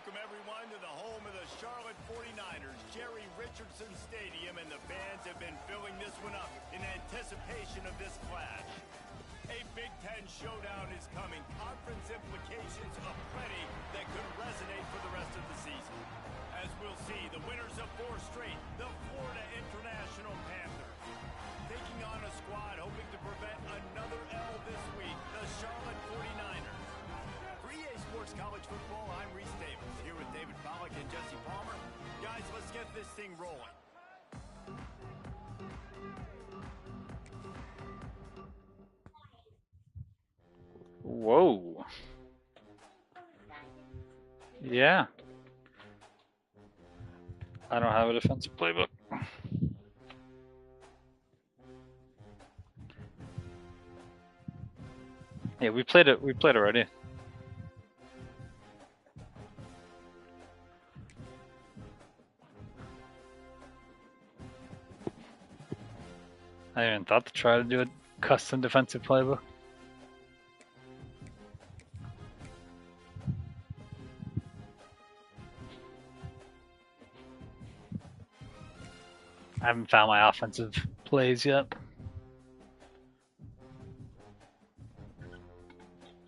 Welcome, everyone, to the home of the Charlotte 49ers, Jerry Richardson Stadium, and the fans have been filling this one up in anticipation of this clash. A Big Ten showdown is coming. Conference implications aplenty that could resonate for the rest of the season. As we'll see, the winners of 4 straight, the Florida International Panthers, taking on a squad hoping to prevent another L this week, the Charlotte 49ers. For EA Sports College Football, I'm Reese Davis, here with David Pollack and Jesse Palmer. Guys, let's get this thing rolling. Whoa. Yeah. I don't have a defensive playbook. Yeah, we played it. We played already. I even thought to try to do a custom defensive playbook. I haven't found my offensive plays yet.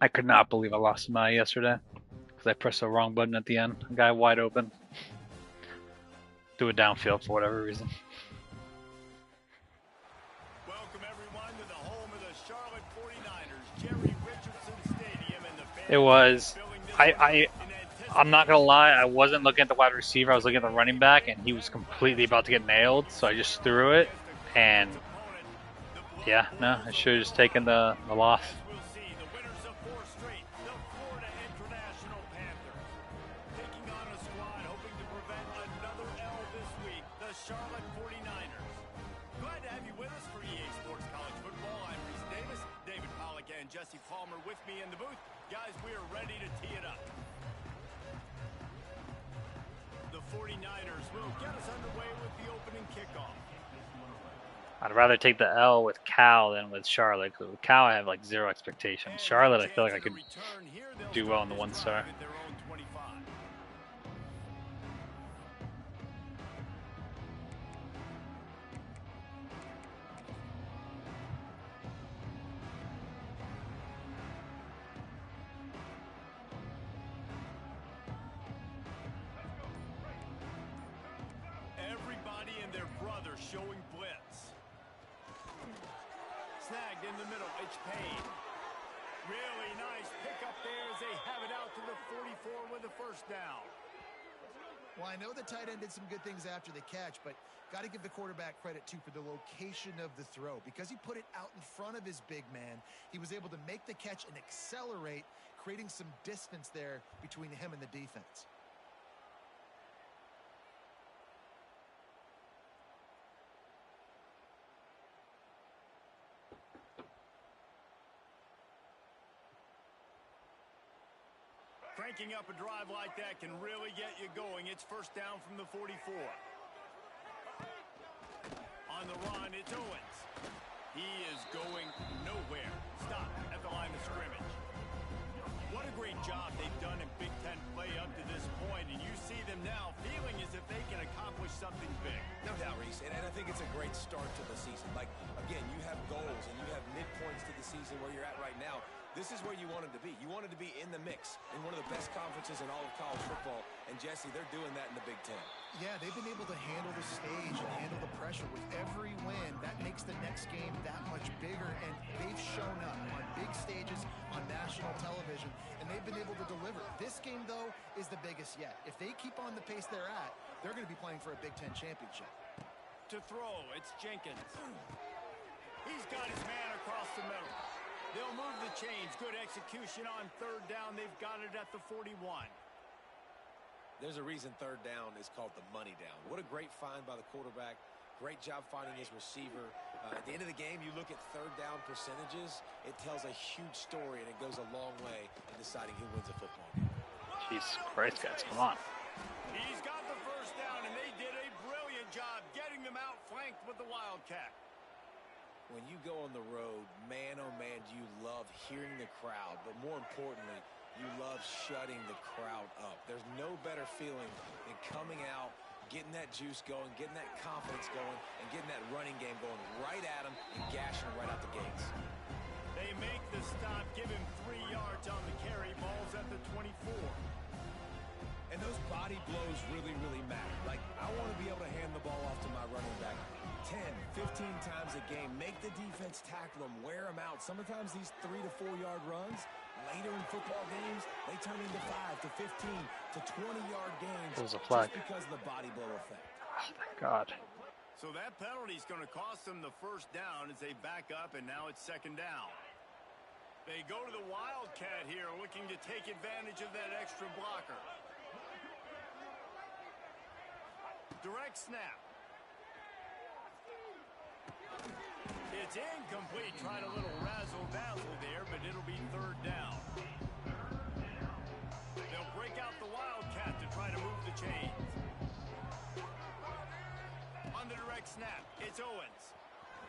I could not believe I lost to Maya yesterday because I pressed the wrong button at the end. A guy wide open. Do it downfield for whatever reason. Welcome, everyone, to the home of the Charlotte 49ers, Jerry Richardson Stadium, and the fans It was. I'm not gonna lie, I wasn't looking at the wide receiver, I was looking at the running back, and he was completely about to get nailed, so I just threw it, and yeah, no, I should have just taken the loss. Charlotte 49ers. Glad to have you with us for EA Sports College Football. I'm Reese Davis, David Pollack, and Jesse Palmer with me in the booth. Guys, we are ready to tee it up. The 49ers will get us underway with the opening kickoff. I'd rather take the L with Cal than with Charlotte, because with Cal I have like 0 expectations. Charlotte, I feel like I could do well in the 1-star. Showing blitz. Snagged in the middle. It's Payne. Really nice pickup there as they have it out to the 44 with a first down. Well, I know the tight end did some good things after the catch, but got to give the quarterback credit, too, for the location of the throw. Because he put it out in front of his big man, he was able to make the catch and accelerate, creating some distance there between him and the defense. Cranking up a drive like that can really get you going. It's first down from the 44. On the run, it's Owens. He is going nowhere. Stop at the line of scrimmage. What a great job they've done in Big Ten play up to this point, and you see them now feeling as if they can accomplish something big. No doubt, Reese, and I think it's a great start to the season. Like, again, you have goals and you have midpoints to the season where you're at right now. This is where you wanted to be. You wanted to be in the mix in one of the best conferences in all of college football. And, Jesse, they're doing that in the Big Ten. Yeah, they've been able to handle the stage and handle the pressure. With every win, that makes the next game that much bigger. And they've shown up on big stages, on national television, and they've been able to deliver. This game, though, is the biggest yet. If they keep on the pace they're at, they're going to be playing for a Big Ten championship. To throw, it's Jenkins. He's got his man across the middle. They'll move the chains. Good execution on third down. They've got it at the 41. There's a reason third down is called the money down. What a great find by the quarterback. Great job finding his receiver. At the end of the game, you look at third down percentages. It tells a huge story, and it goes a long way in deciding who wins a football game. Jesus Christ, guys, come on. He's got the first down, and they did a brilliant job getting them outflanked with the Wildcat. When you go on the road, man, oh man, do you love hearing the crowd. But more importantly, You love shutting the crowd up. There's no better feeling than coming out, getting that juice going, getting that confidence going, and getting that running game going right at them and gashing them right out the gates. They make the stop, give him 3 yards on the carry. Ball's at the 24. And those body blows really, really matter. Like, I want to be able to hand the ball off to my running back 10, 15 times a game. Make the defense tackle them, wear them out. Sometimes these 3 to 4 yard runs, later in football games, they turn into 5 to 15 to 20-yard games There's a flag. just because of the body blow effect. Oh, thank God. So that penalty is going to cost them the first down as they back up, and now it's second down. They go to the Wildcat here, looking to take advantage of that extra blocker. Direct snap. It's incomplete. Tried a little razzle-dazzle there, but it'll be third down. They'll break out the Wildcat to try to move the chains. On the direct snap, it's Owens.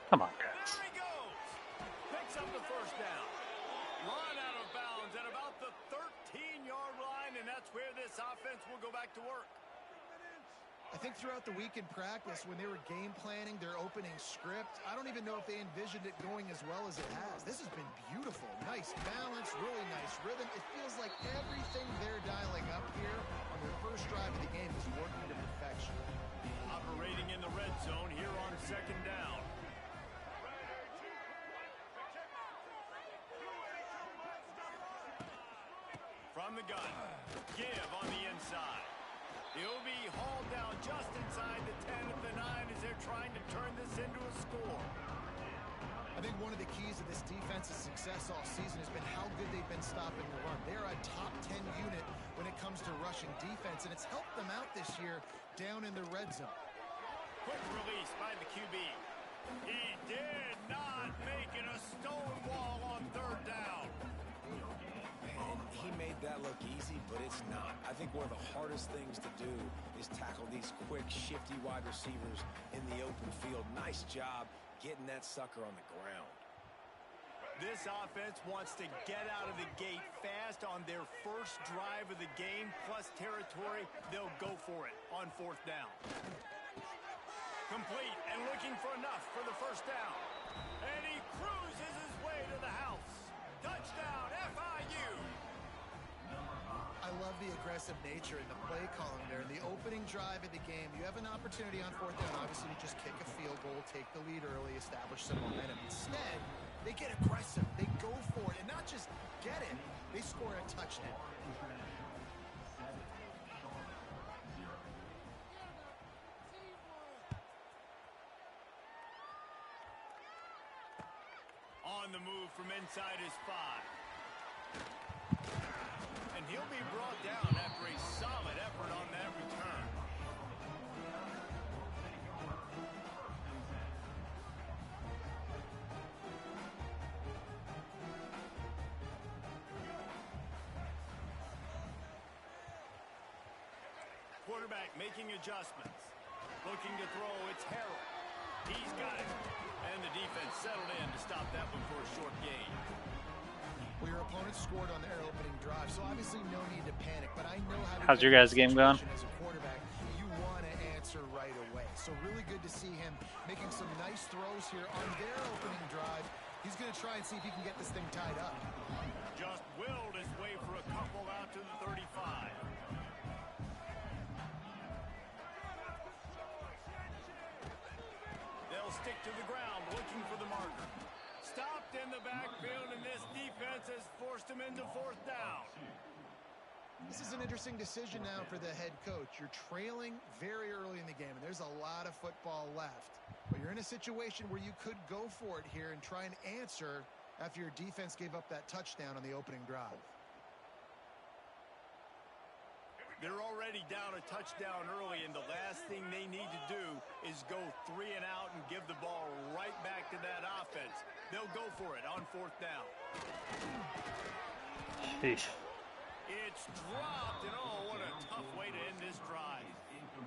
Come on, guys. There he goes. Picks up the first down. Run out of bounds at about the 13-yard line, and that's where this offense will go back to work. I think throughout the week in practice, when they were game planning their opening script, I don't even know if they envisioned it going as well as it has. This has been beautiful. Nice balance, really nice rhythm. It feels like everything they're dialing up here on their first drive of the game is working to perfection. Operating in the red zone here on second down. From the gun, give on the inside. He'll be hauled down just inside the 10 at the 9 as they're trying to turn this into a score. I think one of the keys to this defense's success all season has been how good they've been stopping the run. They're a top 10 unit when it comes to rushing defense, and it's helped them out this year down in the red zone. Quick release by the QB. He did not make it a stone wall on third down. And he made that look easy, but it's not. I think one of the hardest things to do is tackle these quick, shifty wide receivers in the open field. Nice job getting that sucker on the ground. This offense wants to get out of the gate fast on their first drive of the game, plus territory. They'll go for it on fourth down. Complete and looking for enough for the first down. And he cruises his way to the house. Touchdown, FIU. I love the aggressive nature in the play calling there. In the opening drive of the game, you have an opportunity on fourth down, obviously, to just kick a field goal, take the lead early, establish some momentum. Instead, they get aggressive. They go for it, and not just get it, they score a touchdown. On the move from inside his 5. And he'll be brought down after a solid effort on that return. Quarterback making adjustments. Looking to throw, it's Harrell. He's got it. And the defense settled in to stop that one for a short gain. Well, your opponent scored on their opening drive, so obviously no need to panic, but I know how to How's your guys' game going? As a quarterback, you want to answer right away. So really good to see him making some nice throws here on their opening drive. He's going to try and see if he can get this thing tied up. Just willed his way for a couple out to the 35. They'll stick to the ground, looking for the marker. Stopped in the backfield, and this defense has forced him into fourth down. This is an interesting decision now for the head coach. You're trailing very early in the game, and there's a lot of football left. But you're in a situation where you could go for it here and try and answer after your defense gave up that touchdown on the opening drive. They're already down a touchdown early, and the last thing they need to do is go 3 and out and give the ball right back to that offense. They'll go for it on fourth down. Sheesh. It's dropped, and oh, what a tough way to end this drive.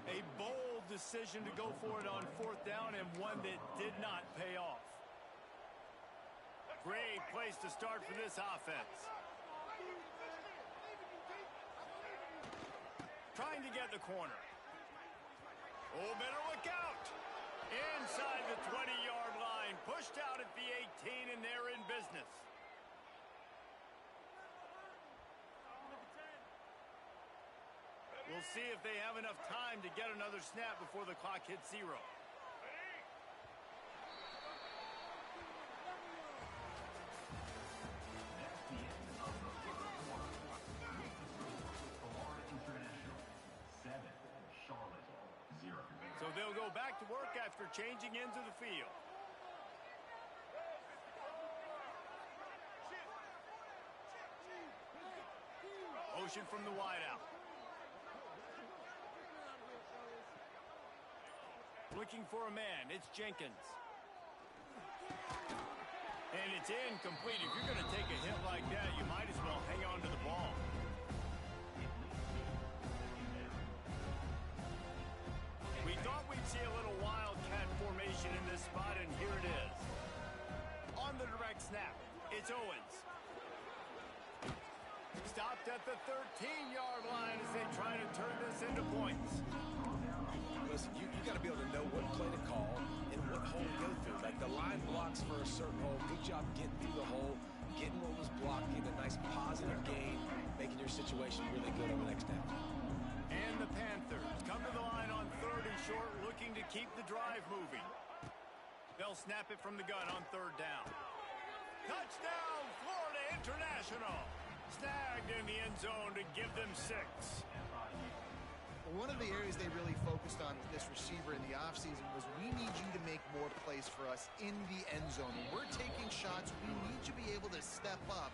A bold decision to go for it on fourth down, and one that did not pay off. Great place to start for this offense. trying to get the corner. Oh, better look out. Inside the 20-yard line, pushed out at the 18, and they're in business. We'll see if they have enough time to get another snap before the clock hits 0. So they'll go back to work after changing into the field. Motion from the wideout. Looking for a man. It's Jenkins. And it's incomplete. If you're going to take a hit like that, you might as well hang on to the ball. We thought we'd see a little wildcat formation in this spot, and here it is. On the direct snap, it's Owens. Stopped at the 13-yard line as they try to turn this into points. Listen, you got to be able to know what play to call and what hole to go through. Like the line blocks for a certain hole. Good job getting through the hole, getting what was blocked, getting a nice positive gain, making your situation really good on the next down. And the Panthers come to the line on 3rd and short, looking to keep the drive moving. They'll snap it from the gun on 3rd down. Touchdown, Florida International. Snagged in the end zone to give them 6. One of the areas they really focused on with this receiver in the offseason was we need you to make more plays for us in the end zone. When we're taking shots, we need you to be able to step up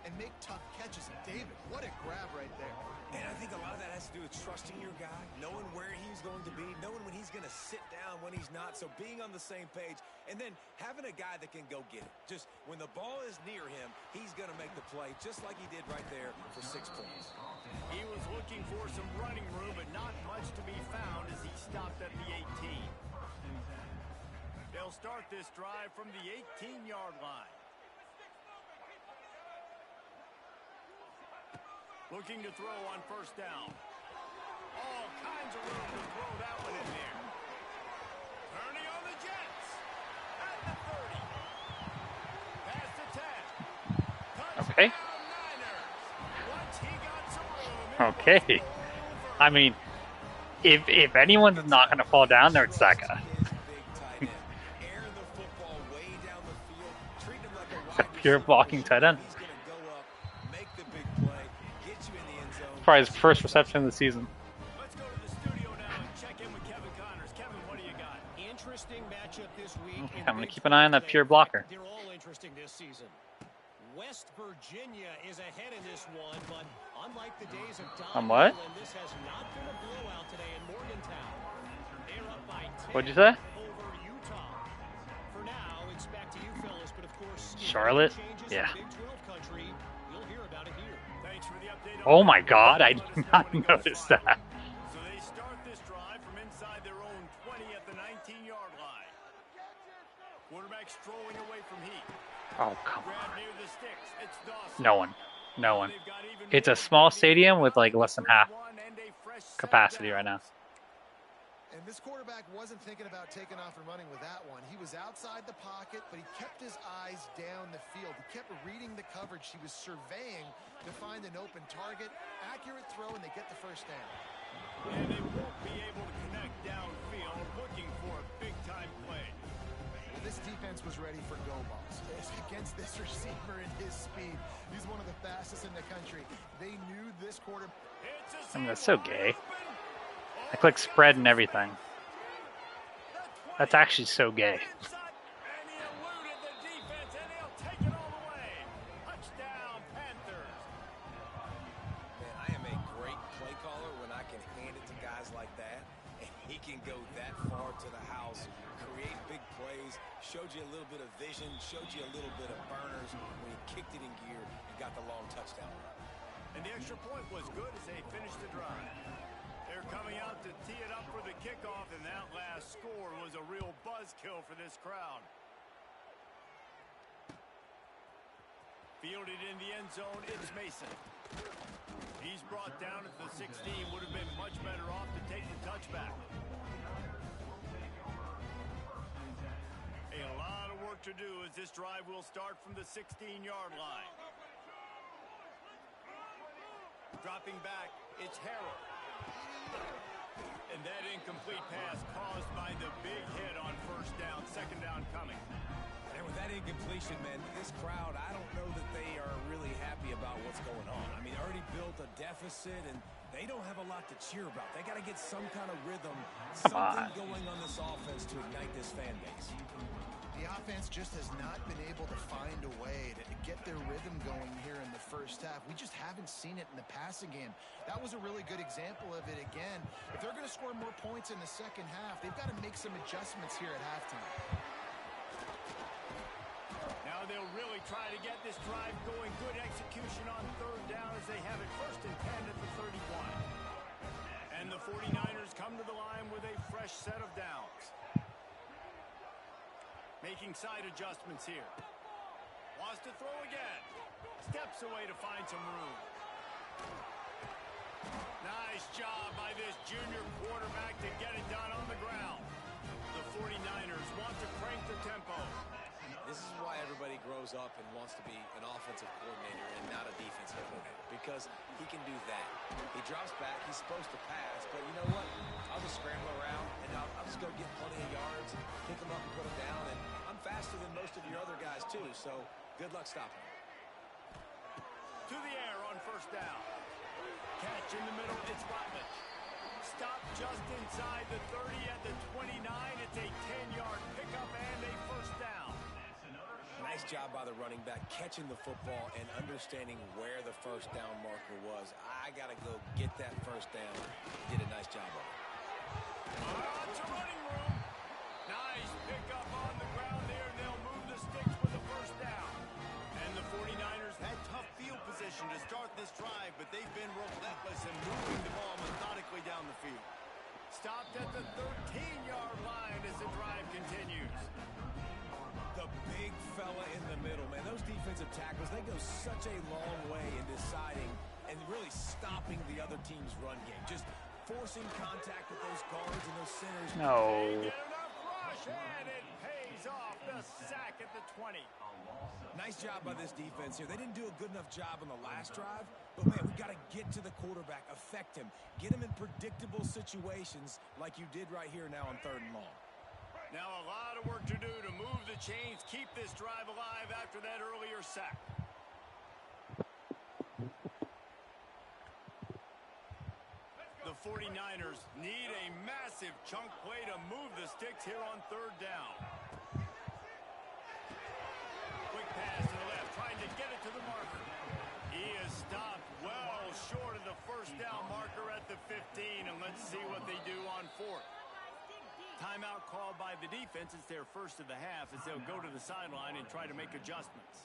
and make tough catches. And David, what a grab right there. And I think a lot of that has to do with trusting your guy, knowing where he's going to be, knowing when he's going to sit down, when he's not. So being on the same page, and then having a guy that can go get it. Just when the ball is near him, he's going to make the play, just like he did right there for 6 points. He was looking for some running room, but not much to be found as he stopped at the 18. They'll start this drive from the 18-yard line. Looking to throw on 1st down. All kinds of room to throw that one in there. Turning on the Jets. At the 30. Past the 10. Okay. Once he got some room, Okay. I mean, if anyone's not going to fall down there, it's that guy. It's a pure blocking tight end. Probably his first reception of the season. let's go to the studio now and check in with Kevin Connors. Kevin, what do you got? Interesting matchup this week. Okay, I'm going to keep an eye on that pure blocker. They're all interesting this season. West Virginia is ahead in this one, but unlike the days of Don what? Newland, this has not been a blowout today in Morgantown. They're up by 10 What'd you say? over Utah. For now, it's back to you fellas, but of course, Charlotte? changes Yeah. in Big 12 country, you'll hear about it here. Thanks for the update. Oh my god, I did not notice that. So they start this drive from inside their own 20 at the 19-yard line. Quarterback strolling away from heat. Oh, come Grab on. near the sticks. It's Dawson. No one. No one. They've got even It's a more small speed. stadium with like less than half And a fresh set of capacity right now. downs. And this quarterback wasn't thinking about taking off and running with that one. He was outside the pocket, but he kept his eyes down the field. He kept reading the coverage. He was surveying to find an open target. Accurate throw, and they get the 1st down. And they won't be able to connect downfield, looking for a big-time play. This defense was ready for go balls. Against this receiver and his speed. He's one of the fastest in the country. They knew this quarter. I mean, that's so gay. I click spread and everything. That's actually so gay. And he eluded the defense, and he'll take it all the way. Touchdown, Panthers. Man, I am a great play caller when I can hand it to guys like that, and he can go that far to the house, create big plays, showed you a little bit of vision, showed you a little bit of burners when he kicked it in gear and got the long touchdown. And the extra point was good as they finished the drive. They're coming out to tee it up for the kickoff, and that last score was a real buzzkill for this crowd. Fielded in the end zone, it's Mason. He's brought down at the 16. Would have been much better off to take the touchback. A lot of work to do as this drive will start from the 16-yard line. Dropping back, it's Harrell. And that incomplete pass caused by the big hit on first down, second down coming. And with that incompletion, man, this crowd, I don't know that they are really happy about what's going on. I mean, already built a deficit, and they don't have a lot to cheer about. They got to get some kind of rhythm, something going on this offense to ignite this fan base. The offense just has not been able to find a way to get their rhythm going here in the first half. We just haven't seen it in the passing game. That was a really good example of it again. If they're going to score more points in the second half, they've got to make some adjustments here at halftime. Now they'll really try to get this drive going. Good execution on third down as they have it first and 10 at the 31. And the 49ers come to the line with a fresh set of downs. Making side adjustments here. Wants to throw again. Steps away to find some room. Nice job by this junior quarterback to get it done on the ground. The 49ers want to crank the tempo. This is why everybody grows up and wants to be an offensive coordinator and not a defensive coordinator, because he can do that. He drops back, he's supposed to pass, but you know what? I'll just scramble around, and I'll just go get plenty of yards, pick them up and put them down, and I'm faster than most of your other guys too, so good luck stopping him. To the air on first down. Catch in the middle, it's Rutledge. Stop just inside the 30 at the 29. It's a 10-yard pickup and a first down. Nice job by the running back, catching the football and understanding where the first down marker was. I got to go get that first down. He did a nice job of it. It's a running room. Nice pickup on the ground there, and they'll move the sticks with the first down. And the 49ers had tough field position to start this drive, but they've been relentless in moving the ball methodically down the field. Stopped at the 13-yard line as the drive continues. The big fella in the middle, man. Those defensive tackles, they go such a long way in deciding and really stopping the other team's run game. Just forcing contact with those guards and those centers. No. They get enough rush, and it pays off. The sack at the 20. Nice job by this defense here. They didn't do a good enough job on the last drive, but, man, we got to get to the quarterback, affect him, get him in predictable situations like you did right here now on 3rd and long. Now a lot of work to do to move the chains, keep this drive alive after that earlier sack. The 49ers need a massive chunk play to move the sticks here on 3rd down. Quick pass to the left, trying to get it to the marker. He is stopped well short of the first down marker at the 15, and let's see what they do on 4th. Timeout called by the defense. It's their first of the half as they'll go to the sideline and try to make adjustments.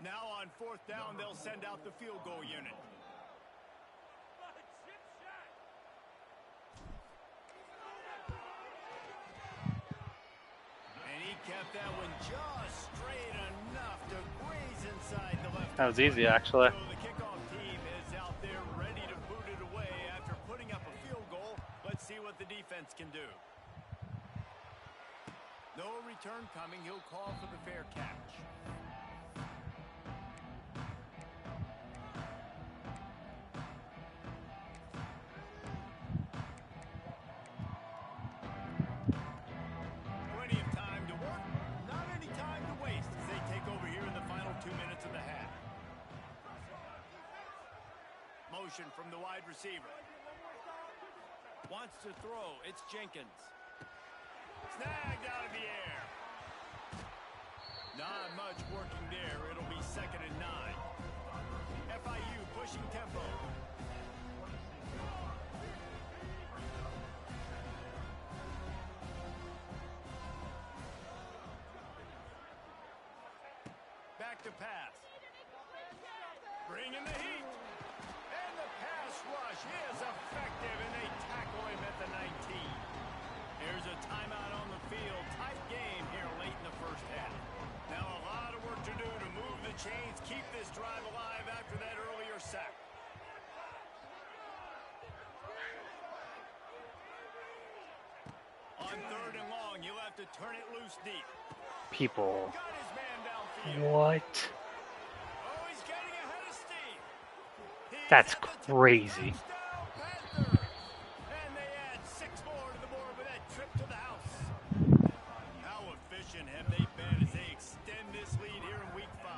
Now on 4th down, they'll send out the field goal unit. And he kept that one just straight enough to graze inside the left. That was easy, actually. So the kickoff team is out there ready to boot it away after putting up a field goal. Let's see what the defense can do. No return coming. He'll call for the fair catch. From the wide receiver. Wants to throw. It's Jenkins. Snagged out of the air. Not much working there. It'll be 2nd and 9. FIU pushing tempo. Back to pass. Bring in the heat. And the pass rush is effective. him at the 19. Here's a timeout on the field. Tight game here late in the first half. Now a lot of work to do to move the chains, keep this drive alive after that earlier sack. On 3rd and long, you'll have to turn it loose deep. People. Got his man downfield. What? Oh, he's getting ahead of steam. That's crazy. And they add 6 more to the board with that trip to the house. How efficient have they been as they extend this lead here in week 5?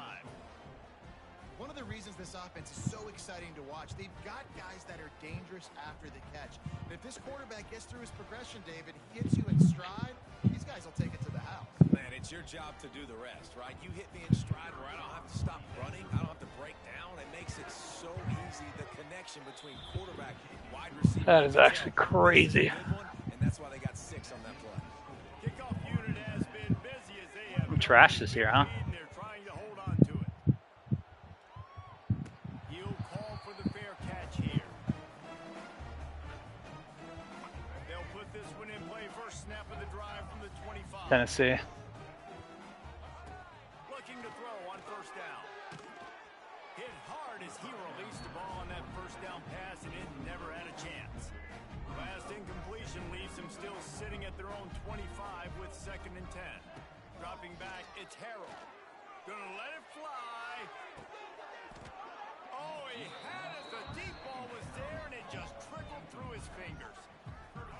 One of the reasons this offense is so exciting to watch, they've got guys that are dangerous after the catch. And if this quarterback gets through his progression, David, he hits you in stride, these guys will take it to the house. Man, it's your job to do the rest, right? You hit me in stride where I don't have to stop running. I don't have to break down. It makes it so easy, the connection between quarterback and wide receiver. That is actually crazy. And that's why they got 6 on that play. Kickoff unit has been busy as they have I'm trash this year, huh? they're trying to hold on to it. He'll call for the fair catch here. They'll put this one in play. First snap of the drive from the 25. Tennessee. Looking to throw on 1st down. Hit hard as he released the ball on that 1st down pass, and it never had a chance. Last incompletion leaves him still sitting at their own 25 with 2nd and 10. Dropping back, it's Harrell. Gonna let it fly. Oh, he had it. The deep ball was there, and it just trickled through his fingers.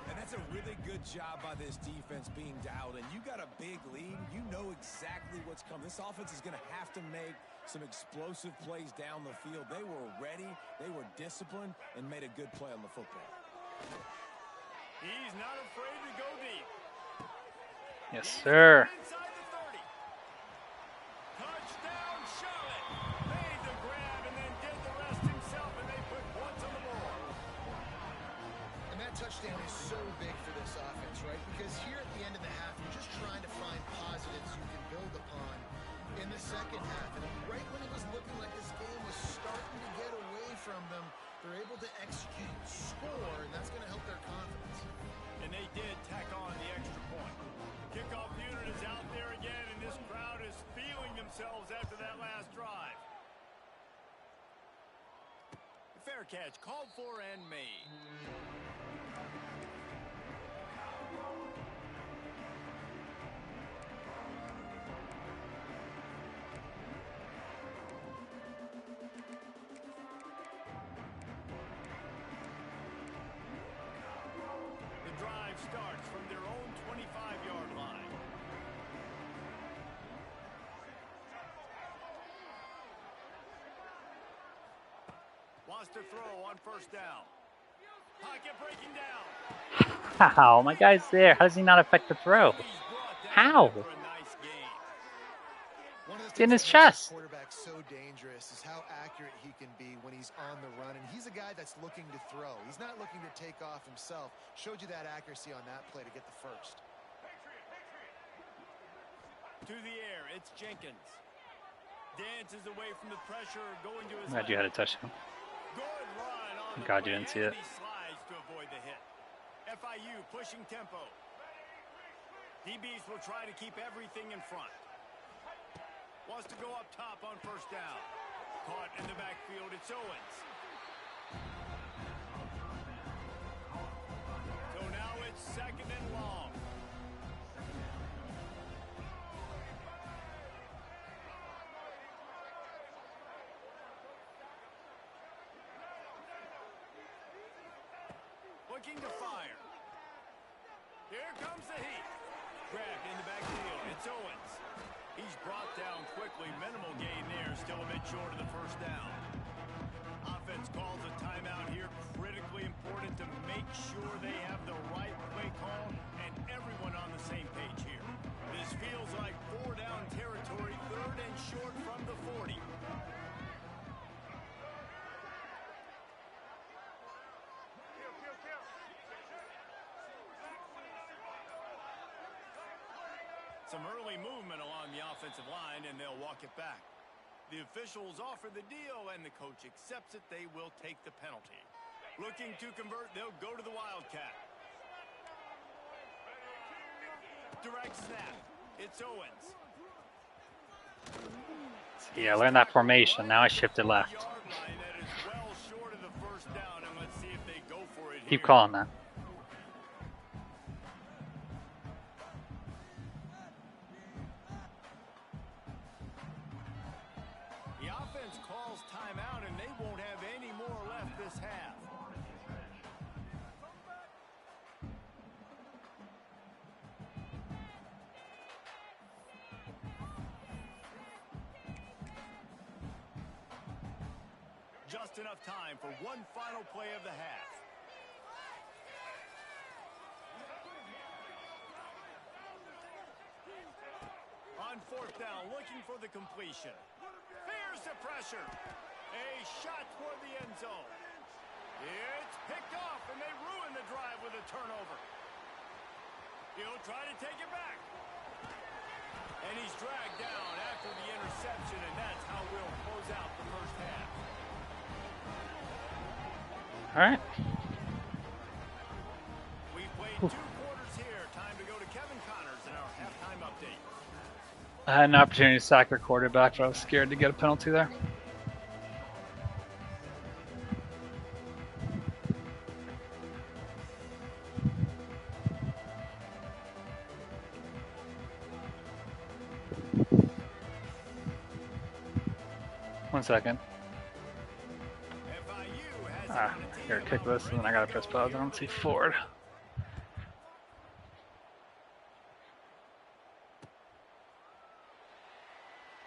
And that's a really good job by this defense being dialed in. You got a big lead. You know exactly what's coming. This offense is going to have to make some explosive plays down the field. They were ready, they were disciplined, and made a good play on the football. He's not afraid to go deep. Yes, sir. Inside the 30. Touchdown, Charlotte. Made the grab and then did the rest himself, and they put points on the board. And that touchdown is so big for this offense, right? Because here at the end of the half, you're just trying to find positives you can build upon in the second half. And right when it was looking like this game was starting to get away from them, they're able to execute, score, and that's going to help their confidence. And they did tack on the extra point. Kickoff unit is out there again, and this crowd is feeling themselves after that last drive. Fair catch called for and made. The drive starts from their own 25-yard line. Wants to throw on 1st down. Pocket breaking down. How? My guy's there. How does he not affect the throw? How? It's in his chest. Quarterback's so dangerous is how accurate he can be when he's on the run, and he's a guy that's looking to throw. He's not looking to take off himself. Showed you that accuracy on that play to get the 1st. To the air, it's Jenkins. Dances away from the pressure, going to his I'm glad you had a touchdown. Good run on the God, play, you didn't see it. and he slides to avoid the hit. FIU pushing tempo. DBs will try to keep everything in front. Wants to go up top on 1st down. Caught in the backfield, it's Owens. So now it's 2nd and long. Looking to fire. Here comes the heat. Grabbed in the backfield. It's Owens. He's brought down quickly. Minimal gain there. Still a bit short of the 1st down. Offense calls a timeout here. Critically important to make sure they have the right play call and everyone on the same page here. This feels like 4-down territory. 3rd and short from the 40. Some early movement along the offensive line, and they'll walk it back. The officials offer the deal, and the coach accepts it. They will take the penalty. Looking to convert, they'll go to the Wildcat. direct snap. It's Owens. Yeah, learn that formation. Now I shifted left. That is well short of the first down, and let's see if they go for it Keep here. calling that. The offense calls timeout, and they won't have any more left this half. Just enough time for one final play of the half. On fourth down, looking for the completion. Fears the pressure. A shot toward the end zone. It's picked off, and they ruin the drive with a turnover. He'll try to take it back. And he's dragged down after the interception, and that's how we'll close out the first half. All right. We played 2 quarters here. Time to go to Kevin Connors in our halftime update. I had an opportunity to sack their quarterback, but I was scared to get a penalty there. One second. FIU has Here, kick this, and then I gotta press pause. I don't see forward.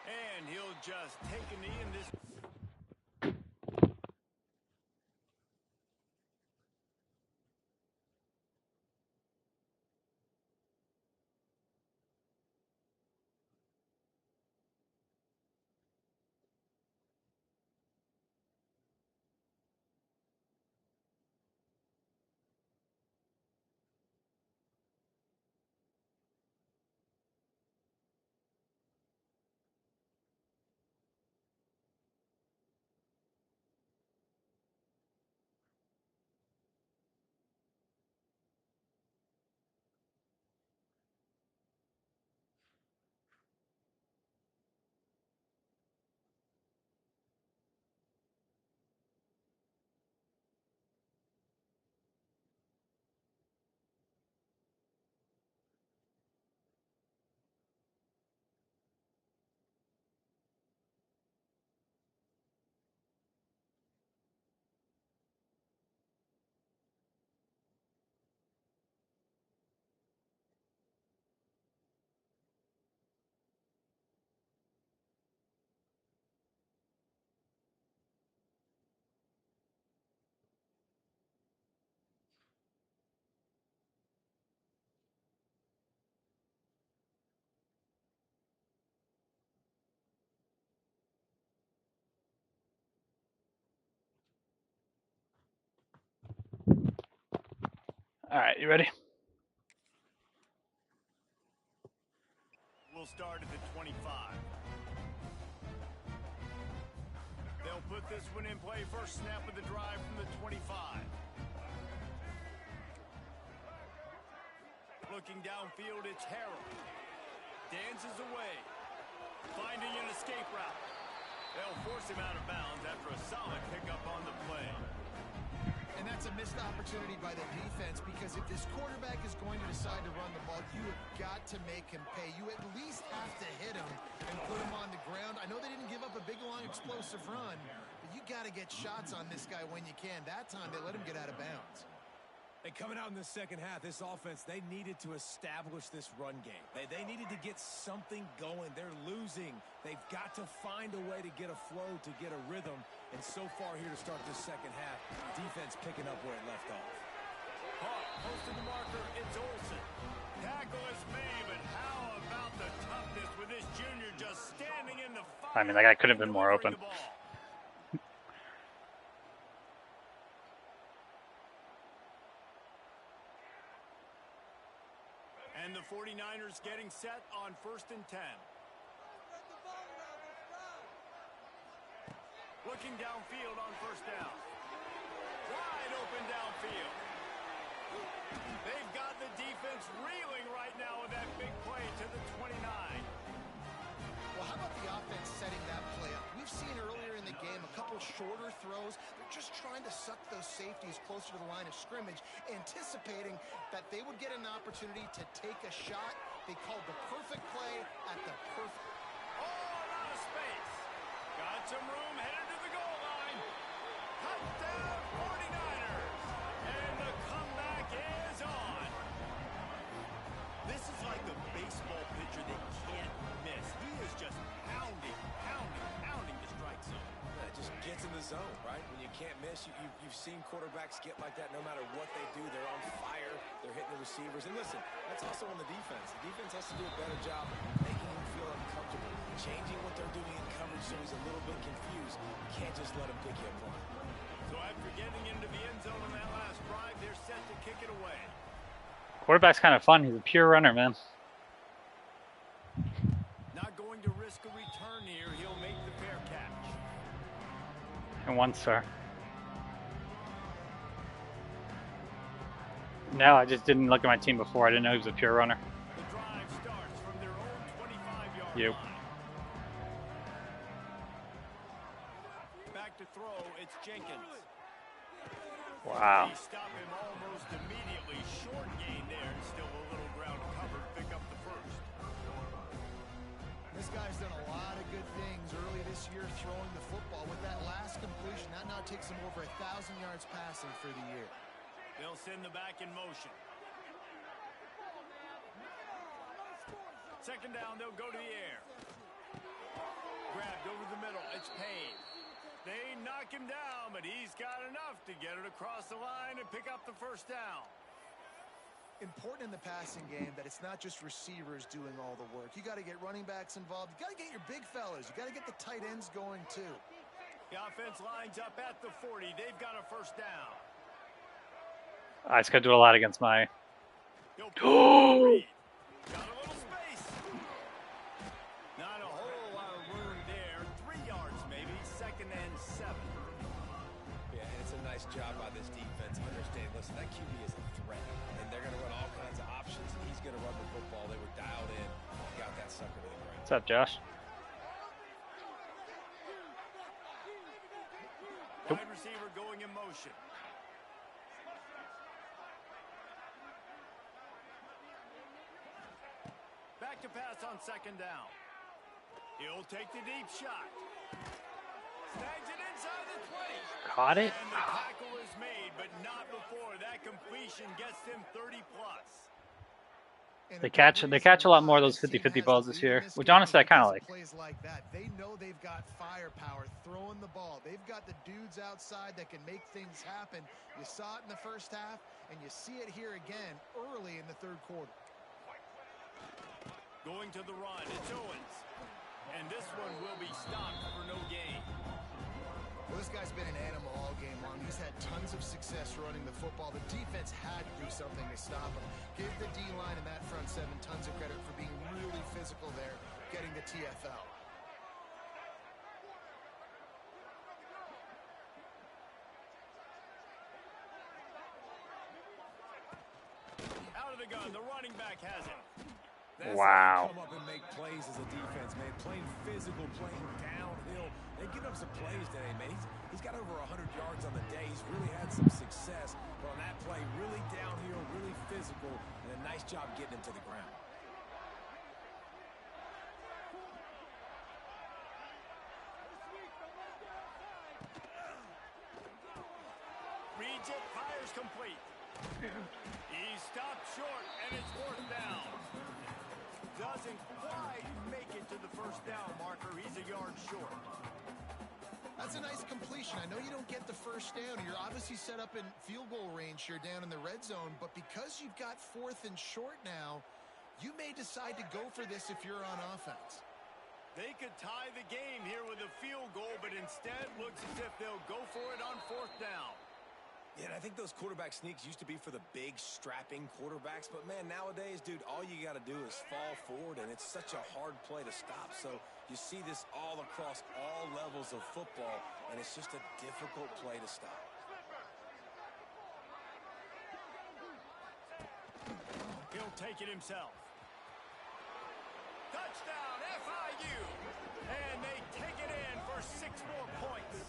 And he'll just take a knee in this. All right, you ready? We'll start at the 25. They'll put this one in play. First snap of the drive from the 25. Looking downfield, it's Harrell. Dances away. Finding an escape route. They'll force him out of bounds after a solid pickup on the play. And that's a missed opportunity by the defense, because if this quarterback is going to decide to run the ball, you have got to make him pay. You at least have to hit him and put him on the ground. I know they didn't give up a big, long, explosive run, but you got to get shots on this guy when you can. That time, they let him get out of bounds. And coming out in the second half, this offense, they needed to establish this run game. They needed to get something going. They're losing. They've got to find a way to get a flow, to get a rhythm. And so far here to start this second half, defense picking up where it left off. Hawk posted the marker. It's Olsen. Tackle is made, but how about the toughness with this junior just standing in the fire? I mean, that guy could have been more open. And the 49ers getting set on 1st and 10. Looking downfield on first down. Wide open downfield. They've got the defense reeling right now with that big defense setting that play up. We've seen earlier in the game a couple shorter throws. They're just trying to suck those safeties closer to the line of scrimmage, anticipating that they would get an opportunity to take a shot. They called the perfect play at the perfect... All out of space. Got some room, headed to the goal line. Touchdown 49ers. And the comeback is on. This is like a baseball pitcher that can't miss. He is just pounding the strike zone. Yeah, it just gets in the zone, right? When you can't miss, you've seen quarterbacks get like that no matter what they do. They're on fire. They're hitting the receivers. And listen, that's also on the defense. The defense has to do a better job making him feel uncomfortable, changing what they're doing in coverage so he's a little bit confused. You can't just let him pick you apart. So after getting into the end zone on that last drive, they're set to kick it away. Quarterback's kind of fun. He's a pure runner, man. Not going to risk a return here. He'll make the fair catch. And 1 star. No, I just didn't look at my team before. I didn't know he was a pure runner. The drive starts from their own 25-yard Yep. line. Back to throw, it's Jenkins. Wow. They stop him almost immediately. Short gain there, and still a little ground covered. Pick up the first. This guy's done a lot of good things early this year throwing the football. With that last completion, that now takes him over 1,000 yards passing for the year. They'll send the back in motion. Second down, they'll go to the air. Grabbed over the middle, it's Payne. They knock him down, but he's got enough to get it across the line and pick up the first down. Important in the passing game that it's not just receivers doing all the work. You got to get running backs involved. You got to get your big fellas. You got to get the tight ends going too. The offense lines up at the 40. They've got a first down. I just got to do a lot against my... Got a little space. Not a whole lot of room there. 3 yards maybe. Second and 7. Yeah, and it's a nice job by this defense. Understand, listen, that QB is a threat, and they're going to run all kinds of options, and he's going to run the football. They were dialed in, got that sucker to the ground. What's up, Josh? Wide receiver going in motion. Back to pass on second down. He'll take the deep shot. Snags it inside the 20. Caught it? And the tackle is made, but not before. That completion gets him 30+. They catch a lot more of those 50-50 balls this year, which honestly I kind of like. Plays like that. They know they've got firepower throwing the ball. They've got the dudes outside that can make things happen. You saw it in the first half, and you see it here again early in the third quarter. Going to the run, it's Owens. And this one will be stopped for no gain. Well, this guy's been an animal all game long. He's had tons of success running the football. The defense had to do something to stop him. Give the D-line and that front seven tons of credit for being really physical there, getting the TFL. Out of the gun, the running back has it. That's Wow. how you come up and make plays as a defense, man. Playing physical, playing downhill. They give up some plays today, man. He's got over 100 yards on the day. He's really had some success. But on that play, really downhill, really physical, and a nice job getting him to the ground. Reads it, fires complete. He stopped short, and it's fourth down. Doesn't quite make it to the first down marker. He's a yard short. That's a nice completion. I know you don't get the first down. You're obviously set up in field goal range here down in the red zone, but because you've got fourth and short now, you may decide to go for this if you're on offense. They could tie the game here with a field goal, but instead looks as if they'll go for it on fourth down. Yeah, and I think those quarterback sneaks used to be for the big, strapping quarterbacks. But, man, nowadays, dude, all you got to do is fall forward, and it's such a hard play to stop. So you see this all across all levels of football, and it's just a difficult play to stop. He'll take it himself. Touchdown, FIU. And they take it in for 6 more points.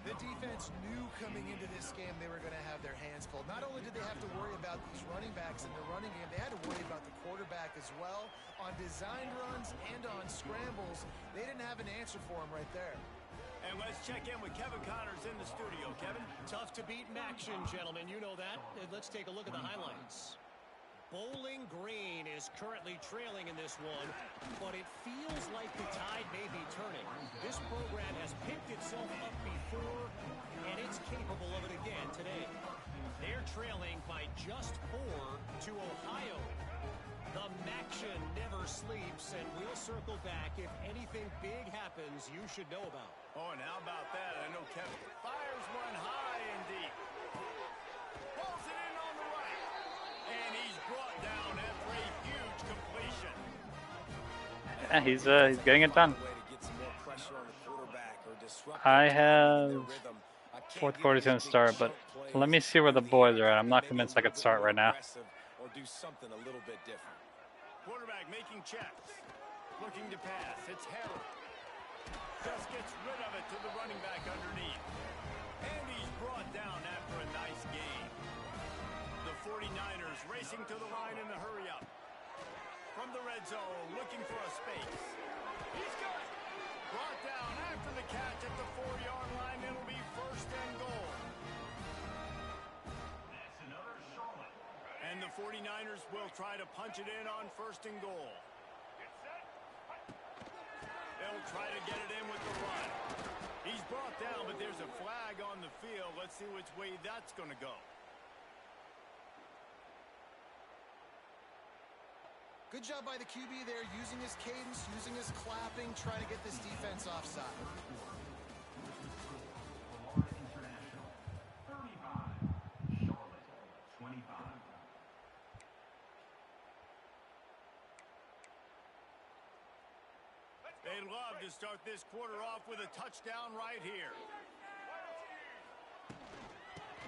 The defense knew coming into this game they were going to have their hands full. Not only did they have to worry about these running backs in the running game, they had to worry about the quarterback as well. On designed runs and on scrambles, they didn't have an answer for him right there. And let's check in with Kevin Connors in the studio. Kevin? Tough to beat in action, gentlemen. You know that. Let's take a look at the highlights. Bowling Green is currently trailing in this one, but it feels like the tide may be turning. This program has picked itself up before, and it's capable of it again today. They're trailing by just 4 to Ohio. The Maction never sleeps, and we'll circle back if anything big happens you should know about. Oh, and how about that? I know Kevin fires one high and deep. Pulls it in on the right. And he's brought down after a huge completion. Yeah, he's getting it done. I have fourth quarter's going to start, but let me see where the boys are at. I'm not convinced I could start right now. Or do something a little bit different. Quarterback making checks. Looking to pass. It's Harrell. Just gets rid of it to the running back underneath. And he's brought down after a nice game. The 49ers racing to the line in the hurry-up. From the red zone, looking for a space. He's got it. Brought down after the catch at the 4-yard line. It'll be 1st and goal. And the 49ers will try to punch it in on 1st and goal. They'll try to get it in with the run. He's brought down, but there's a flag on the field. Let's see which way that's going to go. Good job by the QB there, using his cadence, using his clapping, trying to get this defense offside. They'd love to start this quarter off with a touchdown right here.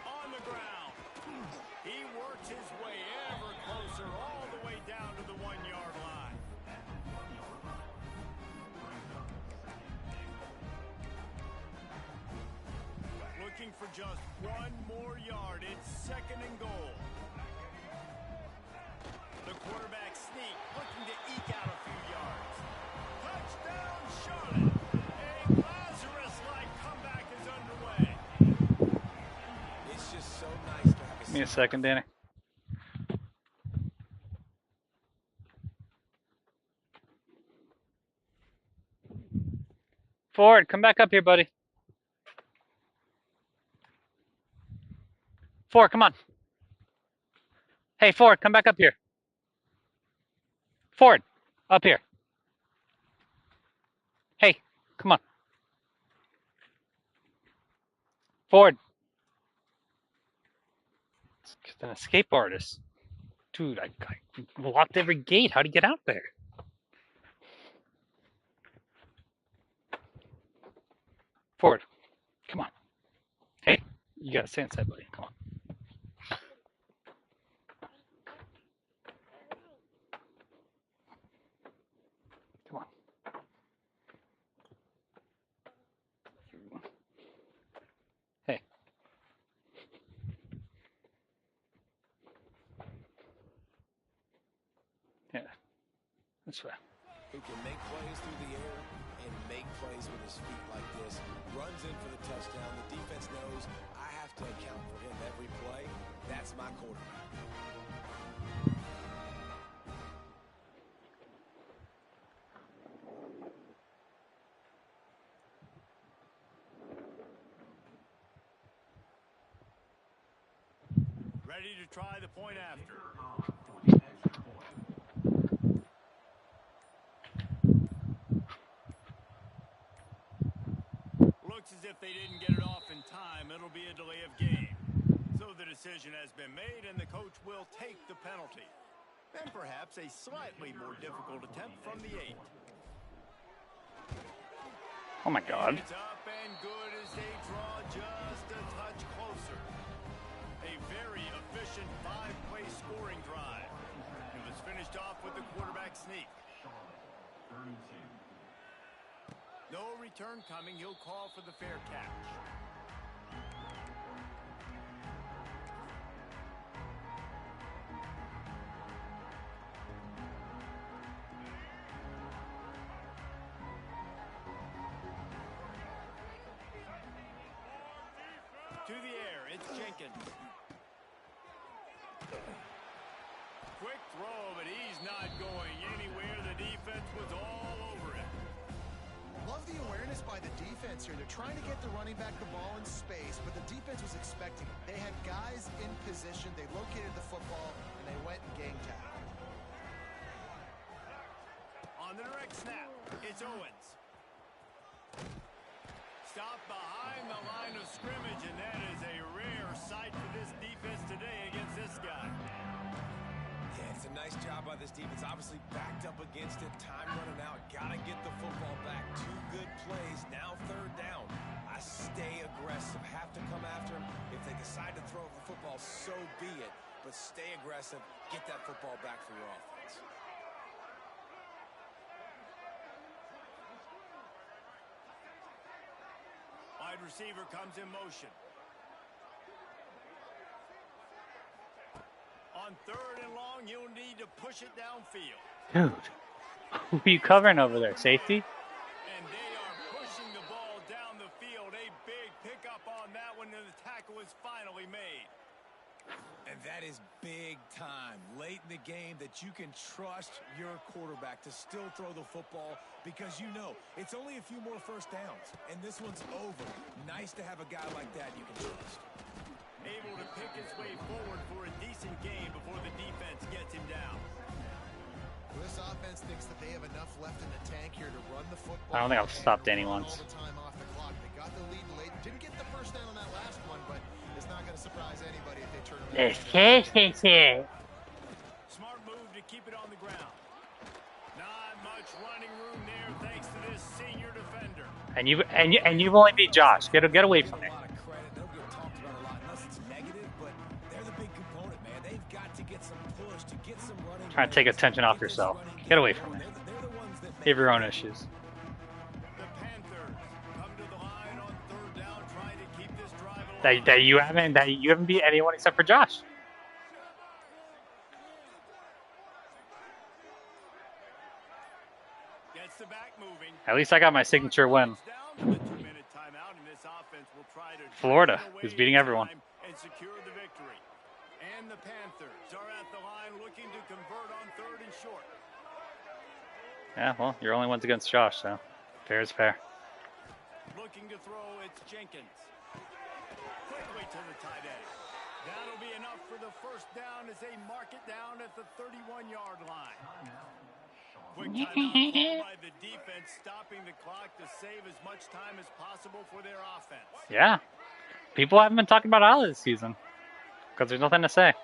On the ground. He works his way ever closer, all the way down to the 1-yard line. Looking for just 1 more yard. It's 2nd and goal. The quarterback sneak, looking to eke out a few yards. Touchdown, Charlotte. A Lazarus-like comeback is underway. It's just so nice to have Give me a second, Danny. Ford, come back up here, buddy. Ford, come on. Hey, Ford, come back up here. Ford, up here. Hey, come on. Ford. It's an escape artist. Dude, I locked every gate. How'd he get out there? Ford, come on. Hey, you gotta stay inside, buddy. Come on. Come on. Hey. Yeah, that's right. Who can make plays through the air and make plays with his feet like this. Runs in for the touchdown. The defense knows I have to account for him every play. That's my quarterback. Ready to try the point after. Looks as if they didn't get it off in time. It'll be a delay of game. So the decision has been made, and the coach will take the penalty. And perhaps a slightly more difficult attempt from the 8. Oh my God. It's up and good as they draw just a touch closer. A very efficient 5-play scoring drive. It was finished off with the quarterback sneak. no return coming, he'll call for the fair catch. To the air, it's Jenkins. Quick throw, but he's not going anywhere. The defense was all over it. Love the awareness by the defense here. They're trying to get the running back the ball in space, but the defense was expecting it. They had guys in position. They located the football, and they went and gang tackled. On the direct snap, it's Owens. Stop behind the line of scrimmage, and that is a rare sight for this defense today against this guy. Yeah, it's a nice job by this defense. Obviously backed up against it. Time running out. Got to get the football back. 2 good plays. Now 3rd down. I stay aggressive. Have to come after him. If they decide to throw the football, so be it. But stay aggressive. Get that football back for your offense. Wide receiver comes in motion. On 3rd and long, you'll need to push it downfield. Dude, who are you covering over there? Safety? And they are pushing the ball down the field. A big pickup on that one, and the tackle is finally made. And that is big time late in the game that you can trust your quarterback to still throw the football because you know it's only a few more 1st downs, and this one's over. Nice to have a guy like that you can trust. Able to pick his way forward for a decent game before the defense gets him down. This offense thinks that they have enough left in the tank here to run the football. I don't think I've stopped anyone. All the time off the clock. They got the lead late. Didn't get the 1st down on that last one, but it's not going to surprise anybody if they turn around. Smart move to keep it on the ground. Not much running room there thanks to this senior defender. And you've only beat Josh. Get away from there. Trying to take attention off yourself. Get away from it. You have your own issues. The Panthers come to the line on 3rd down, trying to keep this drive alive. That you haven't beat anyone except for Josh. Gets the back moving. At least I got my signature win. Down to the 2-minute timeout, and this offense will try to Florida, who's beating everyone. And secure the victory. And the Panthers are at the line looking to convert on 3rd and short. Yeah, well, your only one's against Josh, so fair is fair. Looking to throw, it's Jenkins. Quickly to the tight end. That'll be enough for the 1st down as they mark it down at the 31-yard line. Quick timeout called by the defense, stopping the clock to save as much time as possible for their offense. Yeah. People haven't been talking about Allen this season because there's nothing to say.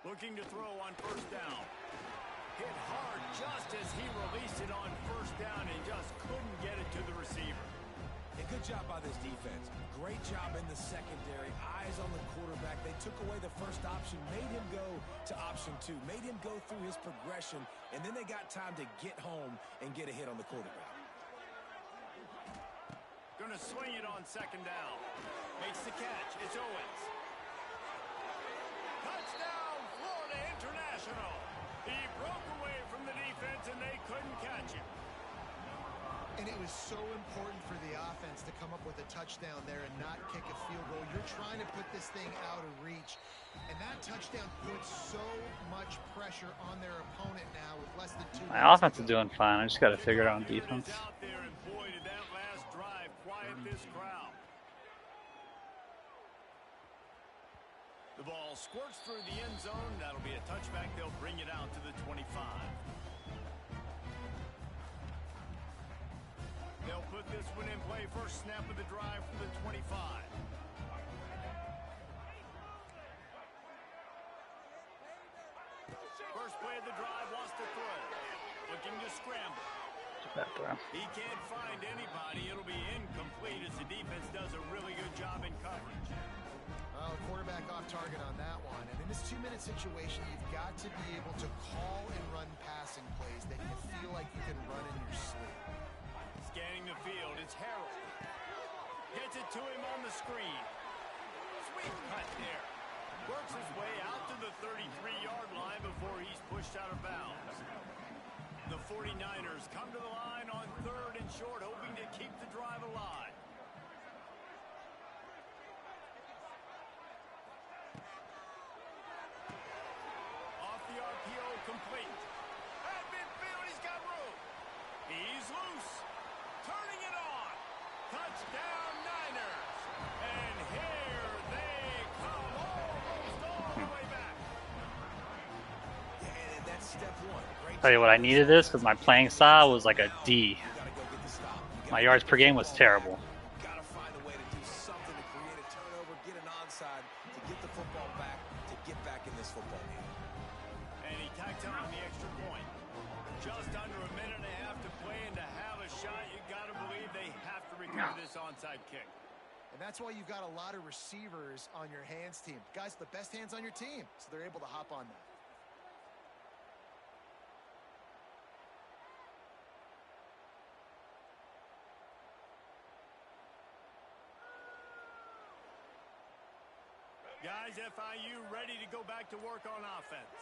Looking to throw on 1st down. Hit hard just as he released it on 1st down and just couldn't get it to the receiver. A good job by this defense. Great job in the secondary. Eyes on the quarterback. They took away the 1st option, made him go to option 2, made him go through his progression, and then they got time to get home and get a hit on the quarterback. Gonna swing it on 2nd down. Makes the catch. It's Owens. Touchdown, Florida International. He broke away from the defense, and they couldn't catch him. And it was so important for the offense to come up with a touchdown there and not kick a field goal. You're trying to put this thing out of reach. And that touchdown puts so much pressure on their opponent now with less than 2 minutes. My offense is doing fine. I just got to figure it out on defense. Out there, and boy, did that last drive quiet this crowd. The ball squirts through the end zone. That'll be a touchback. They'll bring it out to the 25. They'll put this one in play. First snap of the drive from the 25. First play of the drive, wants to throw. Looking to scramble. He can't find anybody. It'll be incomplete as the defense does a really good job in coverage. Well, quarterback off target on that one. And in this 2-minute situation, you've got to be able to call and run passing plays that you feel like you can run in your sleep. Scanning the field, it's Harold. Gets it to him on the screen. Sweet cut there. Works his way out to the 33-yard line before he's pushed out of bounds. The 49ers come to the line on 3rd and short, hoping to keep the drive alive. Off the RPO, complete. At midfield, he's got room. He's loose. Turning it on. Touchdown, Niners. And here they come, almost all the way back. And that's step one. Great Tell you what, I needed this because my playing style was like a D. My yards per game was terrible. Got to find a way to do something to create a turnover, get an onside, to get the football back, to get back in this football game. And he tacked on the extra point. Just under a minute and a half to play, and to have a shot, you got to believe they have to recover this onside kick. And that's why you've got a lot of receivers on your hands team. Guys, the best hands on your team, so they're able to hop on that. Guys, FIU ready to go back to work on offense.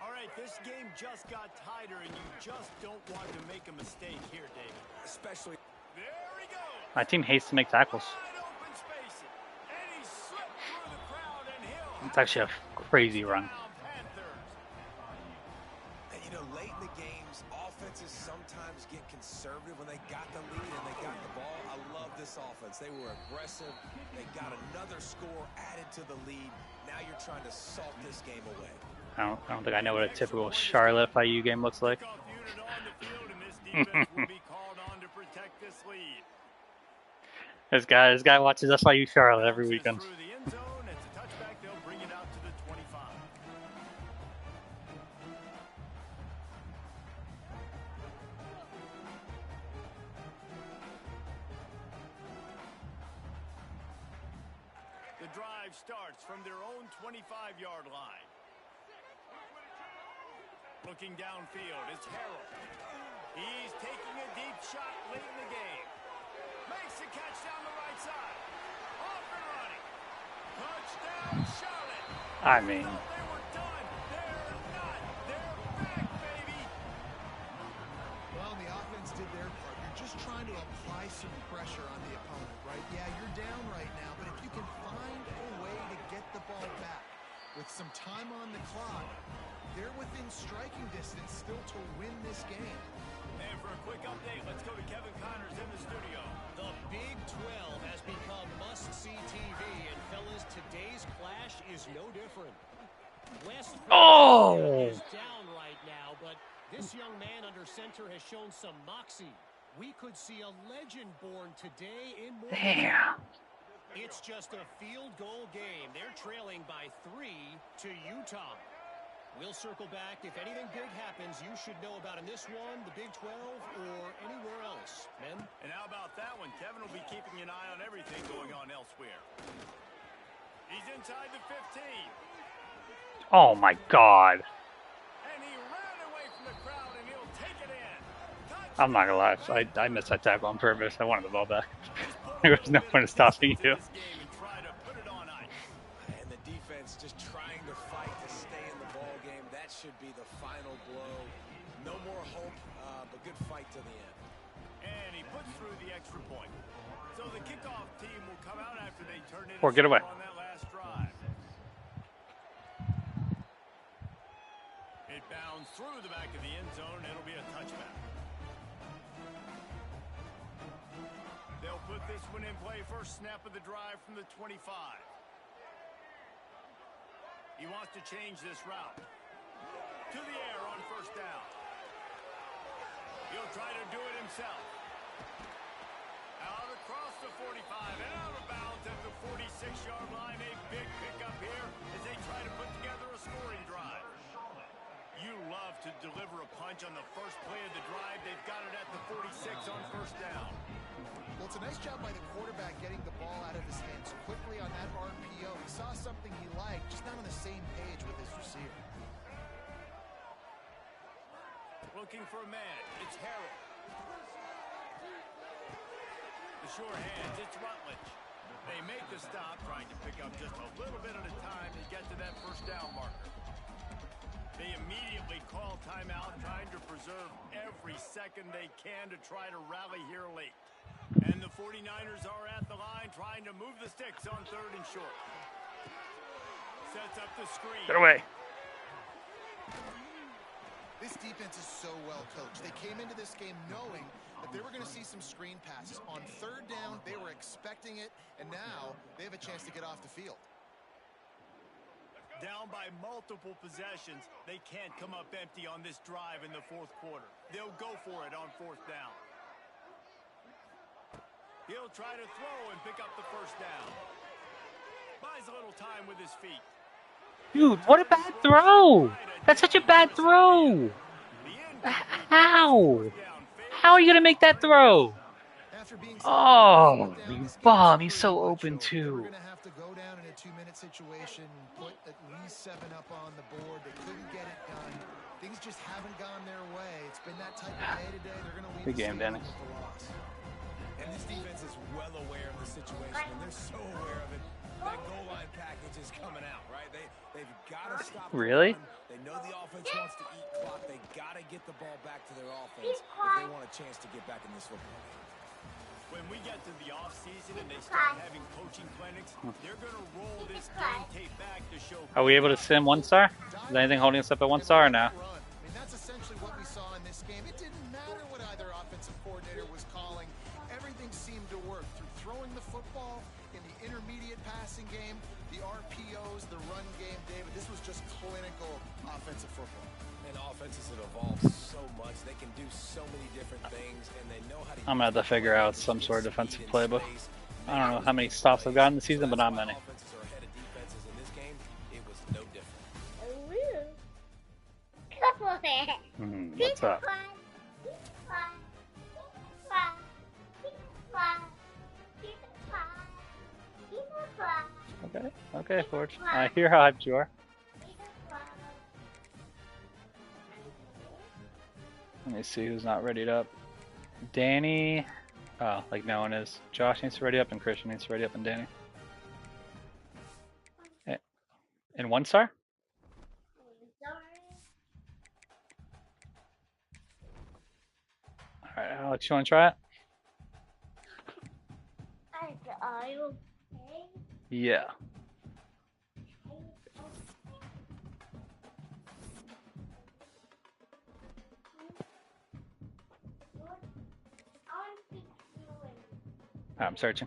All right, this game just got tighter, and you just don't want to make a mistake here, David. Especially. There he goes. My team hates to make tackles. Wide open space. And he slipped through the crowd, and he'll It's actually a crazy run. Panthers. And, you know, late in the games, offenses sometimes get conservative when they got the lead and they got the ball. I love this offense. They were aggressive. They got another score added to the lead. Now you're trying to salt this game away. I don't think I know what a typical Charlotte FIU game looks like. Kickoff unit on the field, and this defense will be called on to protect this lead. This guy watches FIU Charlotte every weekend. Through the end zone, it's a touchback. They'll bring it out to the 25. The drive starts from their own 25-yard line. Looking downfield, it's Harold. He's taking a deep shot late in the game. Makes the catch down the right side. Off and running. Touchdown, Charlotte. I mean, They were done. They're not. They're back, baby. Well, the offense did their part. You're just trying to apply some pressure on the opponent, right? Yeah, you're down right now, but if you can find a way to get the ball back with some time on the clock, they're within striking distance still to win this game. And for a quick update, let's go to Kevin Connors in the studio. The Big 12 has become must-see TV, and fellas, today's clash is no different. West is down right now, but this young man under center has shown some moxie. We could see a legend born today in more. damn. It's just a field goal game. They're trailing by 3 to Utah. We'll circle back. If anything big happens, you should know about in this one, the Big 12, or anywhere else. Men? And how about that one? Kevin will be keeping an eye on everything going on elsewhere. He's inside the 15. Oh my God. And he ran away from the crowd, and he'll take it in. I'm not gonna lie. I missed that tackle on purpose. I wanted the ball back. There was no point in stopping you. And the defense just trying to fight to stay in the ball game. That should be the final blow. No more hope, but good fight to the end. And he puts through the extra point. So the kickoff team will come out after they turn it Or get away. on that last drive. It bounds through the back of the end zone. It'll be a touchback. They'll put this one in play. First snap of the drive from the 25. He wants to change this route. To the air on first down. He'll try to do it himself. Out across the 45 and out of bounds at the 46-yard line. A big pickup here as they try to put together a scoring drive. You love to deliver a punch on the first play of the drive. They've got it at the 46 on first down. Well, It's a nice job by the quarterback getting the ball out of his hands quickly on that RPO. He saw something he liked, just not on the same page with his receiver. Looking for a man. It's Harrell. The sure hands. It's Rutledge. They make the stop, trying to pick up just a little bit at a time to get to that first down marker. They immediately call timeout, trying to preserve every second they can to try to rally here late. And the 49ers are at the line, trying to move the sticks on 3rd and short. Sets up the screen. Get away. This defense is so well coached. They came into this game knowing that they were going to see some screen passes. On 3rd down, they were expecting it, and now they have a chance to get off the field. Down by multiple possessions, they can't come up empty on this drive in the 4th quarter. They'll go for it on 4th down. He'll try to throw and pick up the first down. Buys a little time with his feet. Dude, what a bad throw! That's such a bad throw! How? How are you gonna make that throw? Oh, you bum! He's so open too. We're gonna have to go down in a 2-minute situation, put at least 7 up on the board. They couldn't get it done. Things just haven't gone their way. It's been that type of day today. They're gonna leave Good game, Danny. with the loss. And this defense is well aware of the situation, and they're so aware of it. That goal line package is coming out, right? They've got to stop. Really? They know the offense wants to eat clock. They got to get the ball back to their offense if they want a chance to get back in this football game. When we get to the offseason and they start having coaching clinics, they're going to roll this game tape back to show. Are we able to sim 1 star? Is anything holding us up at 1 star or no? I mean, that's essentially what we saw in this game. It didn't matter what either offensive coordinator was calling. Everything seemed to work through throwing the football in the intermediate passing game, the RPOs, the run game. David, this was just clinical offensive football. And offenses have evolved so much. They can do so many different things, and they know how to. I'm gonna have to figure out some sort of defensive playbook. I don't know how many stops I've gotten this season, but not many. Offenses are ahead of defenses in this game. It was no different. What's up? Okay, okay, Forge. I hear how hyped you are. Let me see who's not readied up. Danny. Oh, like no one is. Josh needs to ready up and Christian needs to ready up and Danny. In 1 star? Alright, Alex, you want to try it? Are you okay? Yeah. I'm searching.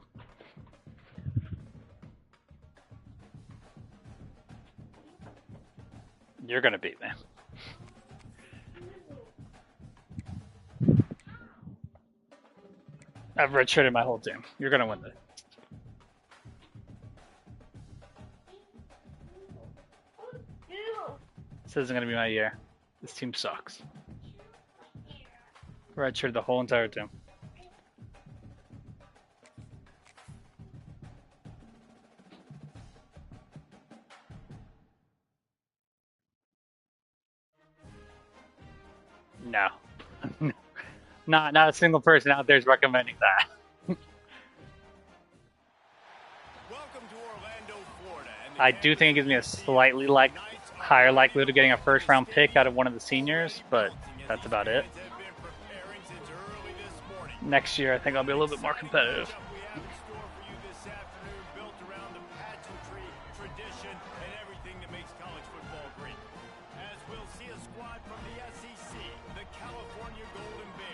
You're gonna beat me. I've redshirted my whole team. You're gonna win this. This isn't gonna be my year. This team sucks. Redshirted the whole entire team. No. Not a single person out there is recommending that. Welcome to Orlando, Florida. I do think it gives me a slightly higher likelihood of getting a first-round pick out of one of the seniors, but that's about it. Next year, I think I'll be a little bit more competitive.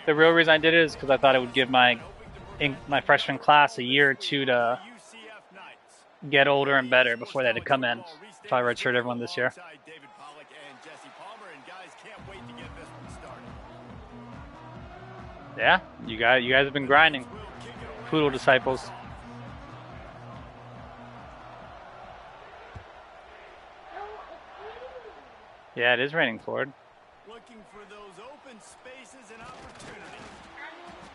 The real reason I did it is because I thought it would give my freshman class a year or two to get older and better before they had to come in. If I redshirt everyone this year. Yeah, you guys have been grinding. Poodle disciples. Yeah, it is raining, Ford. Looking for those open spaces and opportunities.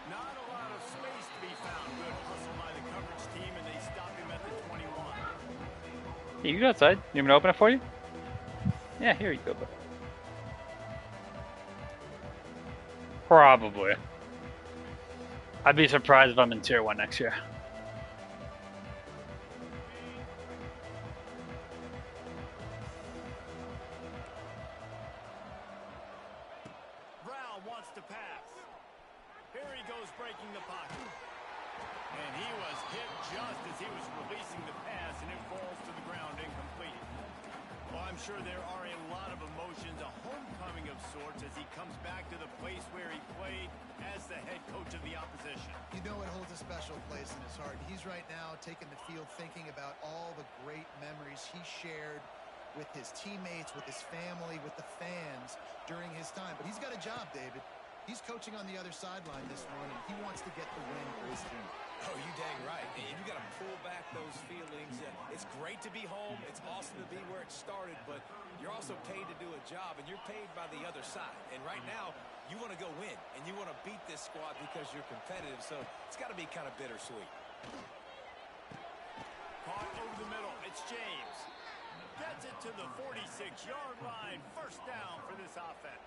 Not a lot of space to be found. Good Hey, you go outside. You want me to open it for you? Yeah, here you go, bud. Probably. I'd be surprised if I'm in Tier 1 next year. Brown wants to pass. Here he goes breaking the pocket. And he was hit just as he was releasing the pass, and it falls to the ground incomplete. Well, I'm sure there are a lot of emotions, a homecoming of sorts, as he comes back to the place where he played as the head coach of the opposition. You know it holds a special place in his heart. He's right now taking the field thinking about all the great memories he shared with his teammates, with his family, with the fans during his time. But he's got a job, David. He's coaching on the other sideline this one, and he wants to get the win for his team. Oh, you dang right. And you got to pull back those feelings. It's great to be home. It's awesome to be where it started, but you're also paid to do a job, and you're paid by the other side. And right now, you want to go win, and you want to beat this squad because you're competitive, so it's got to be kind of bittersweet. Caught over the middle. It's James. Gets it to the 46-yard line. First down for this offense.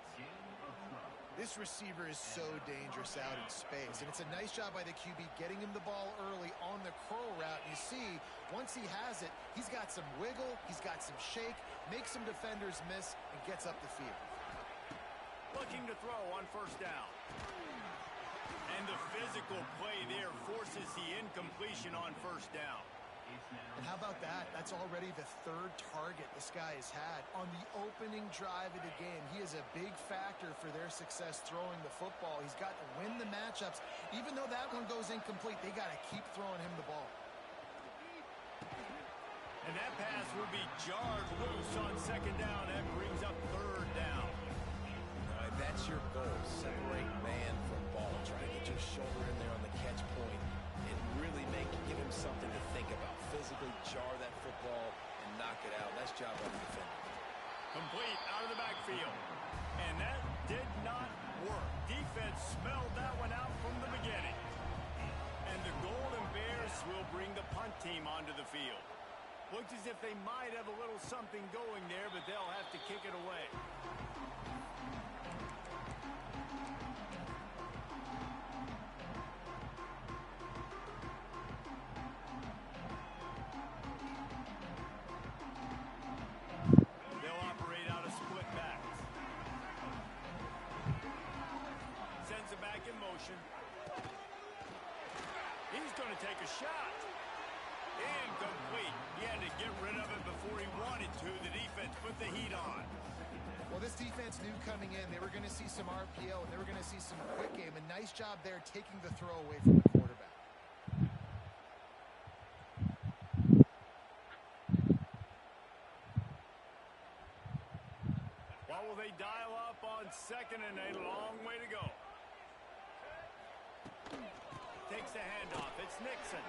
This receiver is so dangerous out in space, and it's a nice job by the QB getting him the ball early on the curl route. You see, once he has it, he's got some wiggle, he's got some shake, makes some defenders miss, and gets up the field. Looking to throw on first down. And the physical play there forces the incompletion on first down. And how about that? That's already the third target this guy has had on the opening drive of the game. He is a big factor for their success throwing the football. He's got to win the matchups. Even though that one goes incomplete, they got to keep throwing him the ball. And that pass will be jarred loose on second down. That brings up third down. That's your goal. Separate man from ball. Try to get your shoulder in there on the catch point and really give him something to think about. Physically jar that football and knock it out. Nice job on the defender. Complete out of the backfield. And that did not work. Defense smelled that one out from the beginning. And the Golden Bears will bring the punt team onto the field. Looks as if they might have a little something going there, but they'll have to kick it away. He's going to take a shot. Incomplete. He had to get rid of it before he wanted to. The defense put the heat on. Well, this defense knew coming in they were going to see some RPO and they were going to see some quick game. A nice job there taking the throw away from the quarterback. What will they dial up on second and a long way to go? Takes the handoff. It's Nixon.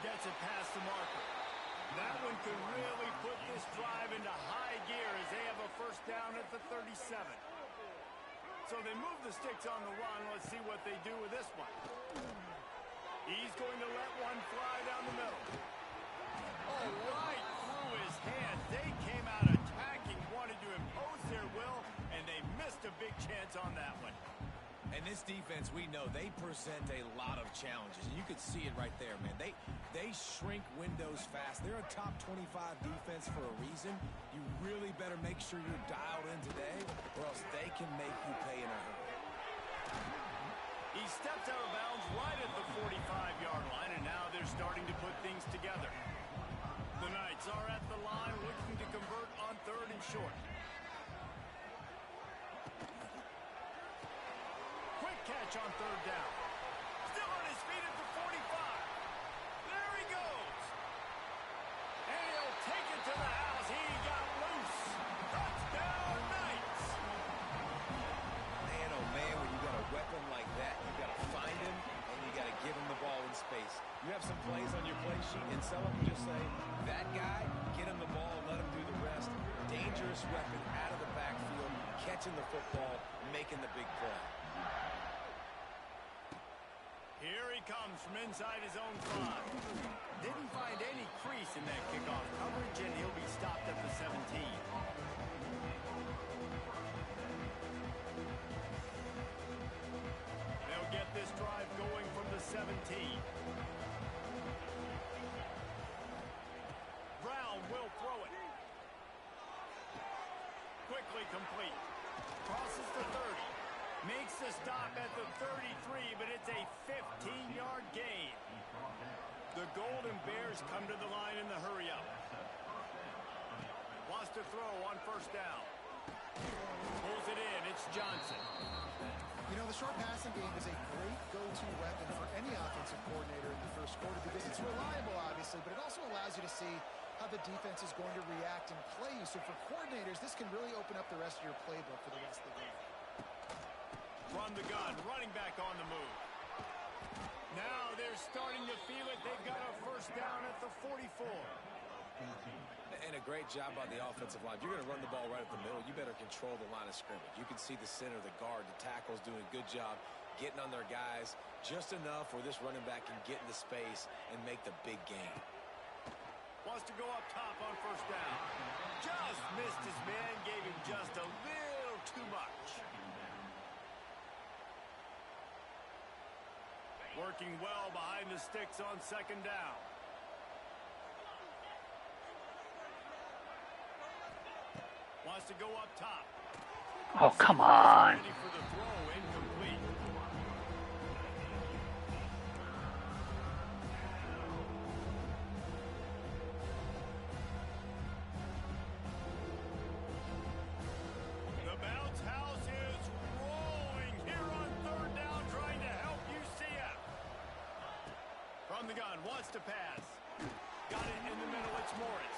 Gets it past the marker. That one could really put this drive into high gear as they have a first down at the 37. So they move the sticks on the run. Let's see what they do with this one. He's going to let one fly down the middle. Oh, right through his hands. They came out attacking, wanted to impose their will, and they missed a big chance on that one. And this defense, we know, they present a lot of challenges. And you could see it right there, man. They shrink windows fast. They're a top 25 defense for a reason. You really better make sure you're dialed in today, or else they can make you pay in a hurry. He steps out of bounds right at the 45-yard line, and now they're starting to put things together. The Knights are at the line looking to convert on third and short. Catch on third down. Still on his feet at the 45. There he goes. And he'll take it to the house. He got loose. Touchdown, Knights. Man, oh man, when you got a weapon like that, you got to find him and you got to give him the ball in space. You have some plays on your play sheet and some of them just say, that guy, get him the ball and let him do the rest. Dangerous weapon out of the backfield, catching the football, making the big play. Here he comes from inside his own 5. Didn't find any crease in that kickoff coverage, and he'll be stopped at the 17. They'll get this drive going from the 17. Brown will throw it. Quickly complete. Crosses the 30. Makes the stop at the 33, but it's a 15-yard gain. The Golden Bears come to the line in the hurry-up. Wants to throw on first down. Pulls it in. It's Johnson. You know, the short passing game is a great go-to weapon for any offensive coordinator in the first quarter because it's reliable, obviously, but it also allows you to see how the defense is going to react and play you. So for coordinators, this can really open up the rest of your playbook for the rest of the game. From the gun, running back on the move. Now they're starting to feel it. They've got a first down at the 44. And a great job by the offensive line. If you're going to run the ball right at the middle, you better control the line of scrimmage. You can see the center, the guard, the tackles doing a good job getting on their guys just enough where this running back can get into space and make the big game. Wants to go up top on first down. Just missed his man, gave him just a little too much. Working well behind the sticks on second down. Wants to go up top. Oh, come on. Ready for the throw, incomplete. The bounce house is rolling here on third down, trying to help UCF. From the gun, wants to pass. Got it in the middle, it's Morris.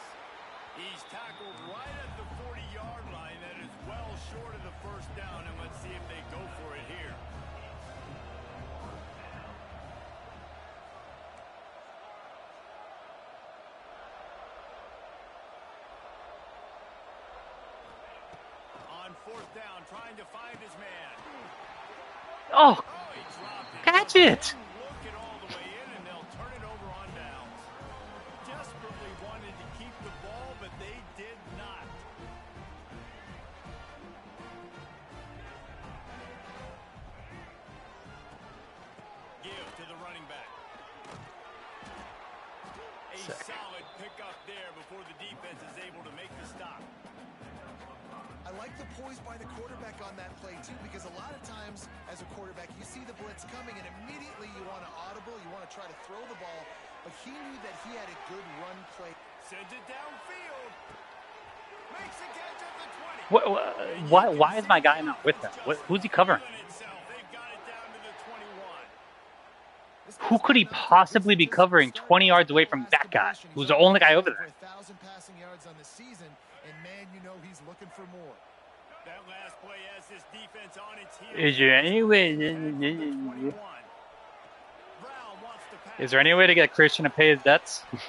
He's tackled right at the 40-yard line. That is well short of the first down, and let's see if they go for it here. On fourth down, trying to find his man. Oh, He dropped it. catch it. Look it all the way in, and they'll turn it over on downs. Desperately wanted to keep the ball, but they did not. Give to the running back. A solid pickup there before the defense is able to make the stop. I like the poise by the quarterback on that play, too, because a lot of times as a quarterback, you see the blitz coming, and immediately you want to audible, you want to try to throw the ball, but he knew that he had a good run play. Sends it downfield. Makes a catch at the 20. Why is my guy not with him? Who's he covering? They've got it down to the 21. Who could he possibly be covering 20 yards away from that guy, who's the only guy over there? 1,000 passing yards on the season, and man, you know he's looking for more. That last play has this defense on its heels. Is there any way? Brown wants to pass. Is there any way to get Christian to pay his debts? And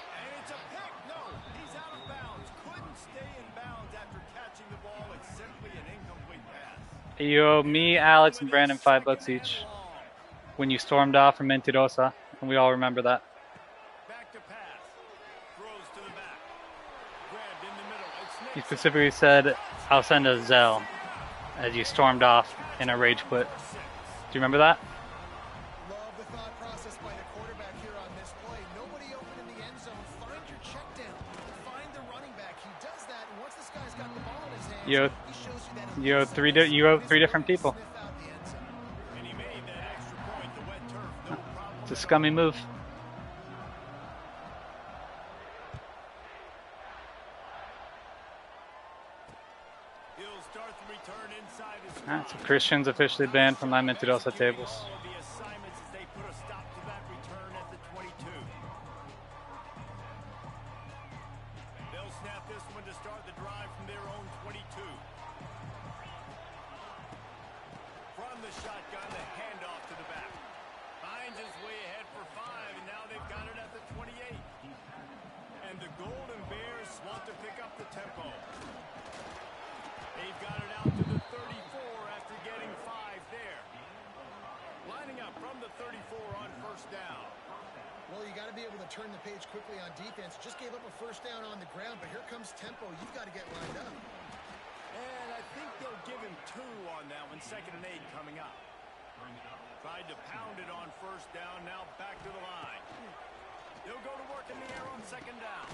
it's a pick. No, he's out of bounds. Couldn't stay in bounds after catching the ball. It's simply an incomplete pass. You owe me, Alex, and Brandon $5 each when you stormed off from Mentirosa, and we all remember that. Back to pass. Throws to the back. Grabbed in the middle. It's He Nixon. specifically said, "I'll send a Zelle," as you stormed off in a rage quit. Do you remember that? Love the thought process by the quarterback here on this play. Nobody open in the end zone. Find your check down. Find the running back. He does that, and once this guy's got the ball in his hands, You owe- he shows you that you owe three different people. sniff out the end zone. And he made that extra point. The wet turf, no problem. It's a scummy move. He'll start the return inside his Alright, so spot. Christian's officially banned from my Mentirosa tables. All of the assignments as they put a stop to that return at the 22. They'll snap this one to start the drive from their own 22. From the shotgun, the handoff to the back. Finds his way ahead for 5, and now they've got it at the 28. And the Golden Bears want to pick up the tempo. They've got it out to the 34 after getting 5 there. Lining up from the 34 on first down. Well, you got got to be able to turn the page quickly on defense. Just gave up a first down on the ground, but here comes tempo. You've got to get lined up. And I think they'll give him 2 on that one. 2nd and 8 coming up. Tried to pound it on first down. Now back to the line. They'll go to work in the air on 2nd down.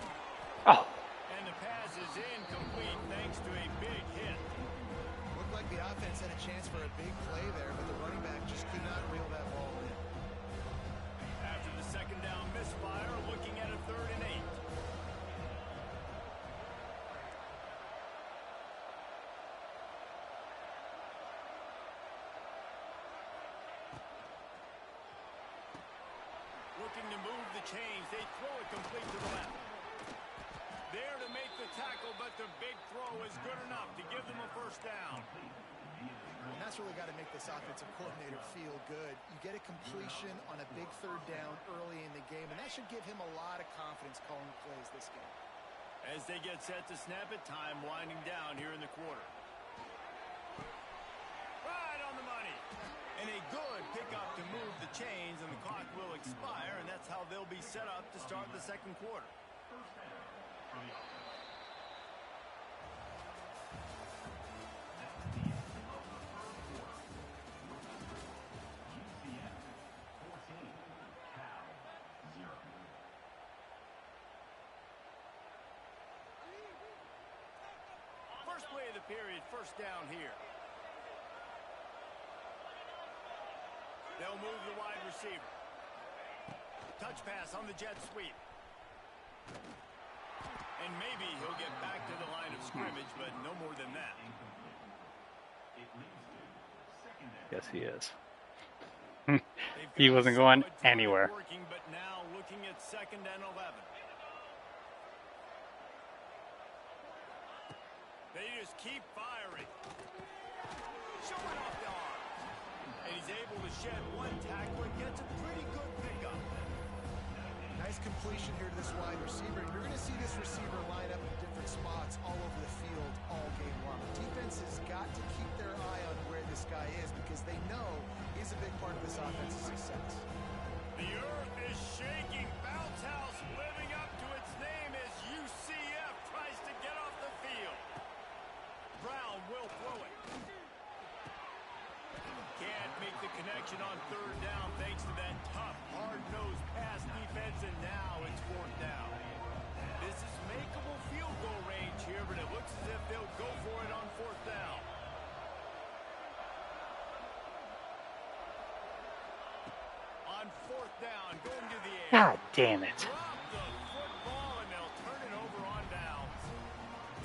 Oh. And the pass is incomplete thanks to a big hit. Looked like the offense had a chance for a big play there, but the running back just could not reel that ball in. After the 2nd down misfire, looking at a 3rd and 8. Looking to move the chains. They throw it complete to the left. There to make the tackle, but the big throw is good enough to give them a first down. And that's really got to make this offensive coordinator feel good. You get a completion on a big 3rd down early in the game, and that should give him a lot of confidence calling plays this game. As they get set to snap it, time winding down here in the quarter. Right on the money. And a good pickup to move the chains, and the clock will expire, and that's how they'll be set up to start the 2nd quarter. First play of the period, first down here. They'll move the wide receiver. Touch pass on the jet sweep. And maybe he'll get back to the line of scrimmage, but no more than that. Yes, he is. He wasn't going anywhere. Working, but now looking at 2nd and 11. They just keep firing. Showing off the arm. And he's able to shed one tackle and gets a pretty good pickup. Nice completion here to this wide receiver. You're going to see this receiver line up in different spots all over the field all game long. Defense has got to keep their eye on where this guy is because they know he's a big part of this offense's success. The earth is shaking. Bounce House living up to its name as UCF tries to get off the field. Brown will throw it. Can't make the connection on 3rd down thanks to that tough, hard-nosed pass defense, and now it's 4th down. This is makeable field goal range here, but it looks as if they'll go for it on 4th down. On 4th down, going to the air. God damn it. Drop the football, and they'll turn it over on downs.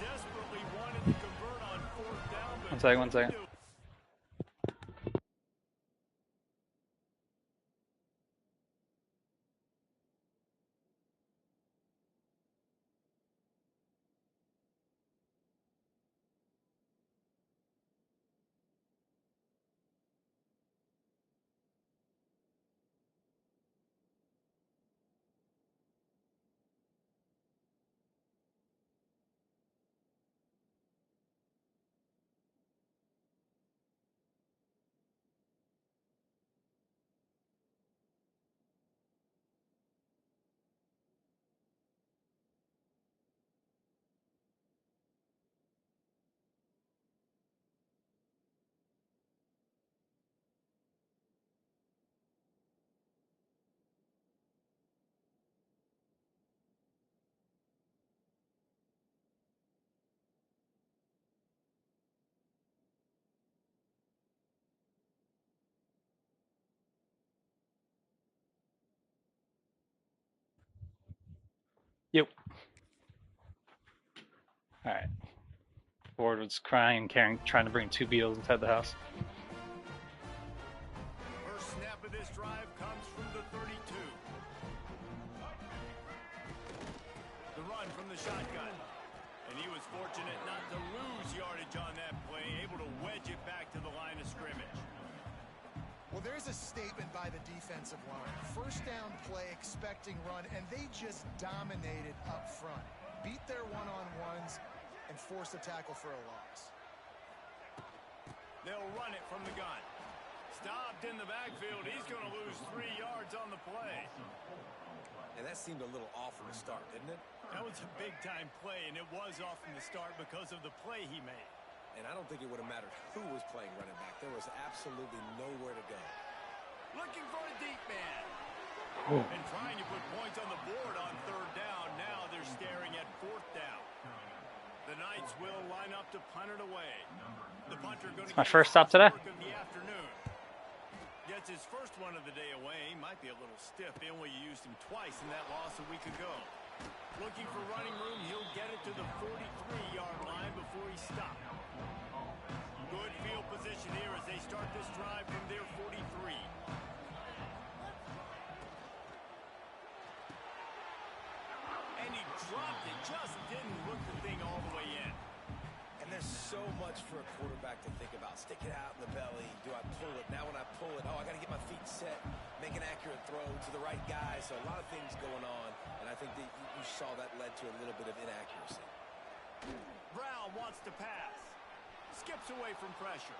Desperately wanted to convert on 4th down, but... One second. Yep. All right. Ford was crying, trying to bring 2 Beatles inside the house. First snap of this drive comes from the 32. The run from the shotgun. And he was fortunate not to lose yardage on that play, able to wedge it back to the line of scrimmage. Well, there's a statement by the defensive line. First down play, expecting run, and they just dominated up front. Beat their one-on-ones and forced a tackle for a loss. They'll run it from the gun. Stopped in the backfield. He's going to lose 3 yards on the play. And that seemed a little off from the start, didn't it? That was a big-time play, and it was off from the start because of the play he made. And I don't think it would have mattered who was playing running back. There was absolutely nowhere to go. Looking for a deep man. Ooh. And trying to put points on the board on third down. Now they're staring at fourth down. The Knights will line up to punt it away. The punter going to My first stop today. of the afternoon. Gets his first one of the day away. He might be a little stiff. They only used him twice in that loss a week ago. Looking for running room. He'll get it to the 43-yard line before he stops. Good field position here as they start this drive from their 43. And he dropped it. Just didn't look the thing all the way in. And there's so much for a quarterback to think about. Stick it out in the belly. Do I pull it? Now when I pull it, I got to get my feet set, make an accurate throw to the right guy. So a lot of things going on, and I think that you saw that led to a little bit of inaccuracy. Brown wants to pass. Skips away from pressure.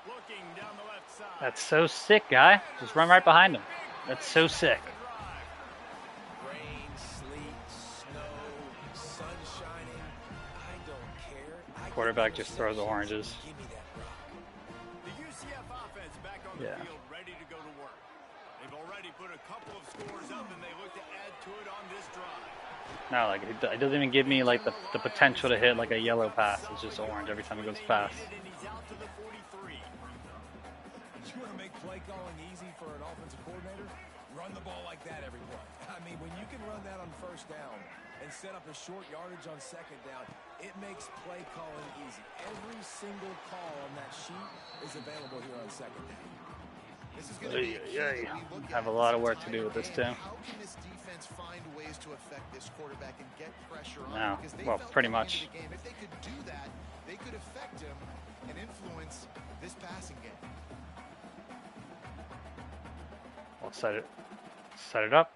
Looking down the left side. That's so sick, guy. Just run right behind him. That's so sick. Rain, sleet, snow, sun shining. I don't care. Quarterback just throws oranges. Give me that rock. The UCF offense back on the field, ready to go to work. They've already put a couple of scores up, and they look to add to it on this drive. No, like it doesn't even give me like the potential to hit like a yellow pass. It's just orange every time it goes past. And he's out to the 43. You want to make play calling easy for an offensive coordinator? Run the ball like that every play. I mean, when you can run that on first down and set up a short yardage on second down, it makes play calling easy. Every single call on that sheet is available here on second down. This is going to be a key that we look at. Have a lot of work to do with this too. How can this defense find ways to affect this quarterback and get pressure on him? No, Because they well, felt pretty coming much. into the game, if they could do that, they could affect him and influence this passing game. I'll set it up.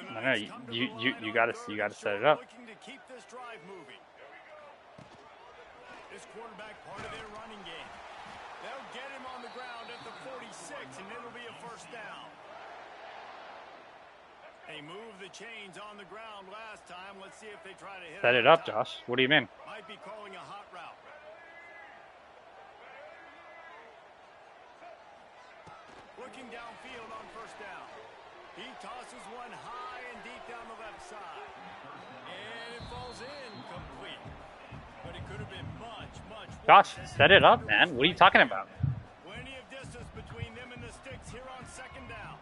No, you gotta set it up. Looking to keep this drive moving. This quarterback part of their running game. They'll get him on the ground at the 46, and it'll be a first down. They moved the chains on the ground last time. Let's see if they try to hit Set it up, Josh. What do you mean? Might be calling a hot route. Looking downfield on first down. He tosses one high and deep down the left side. And it falls in complete. But it could have been much worse. Josh, set it up, man. What are you talking about? Plenty of distance between them and the sticks here on second down.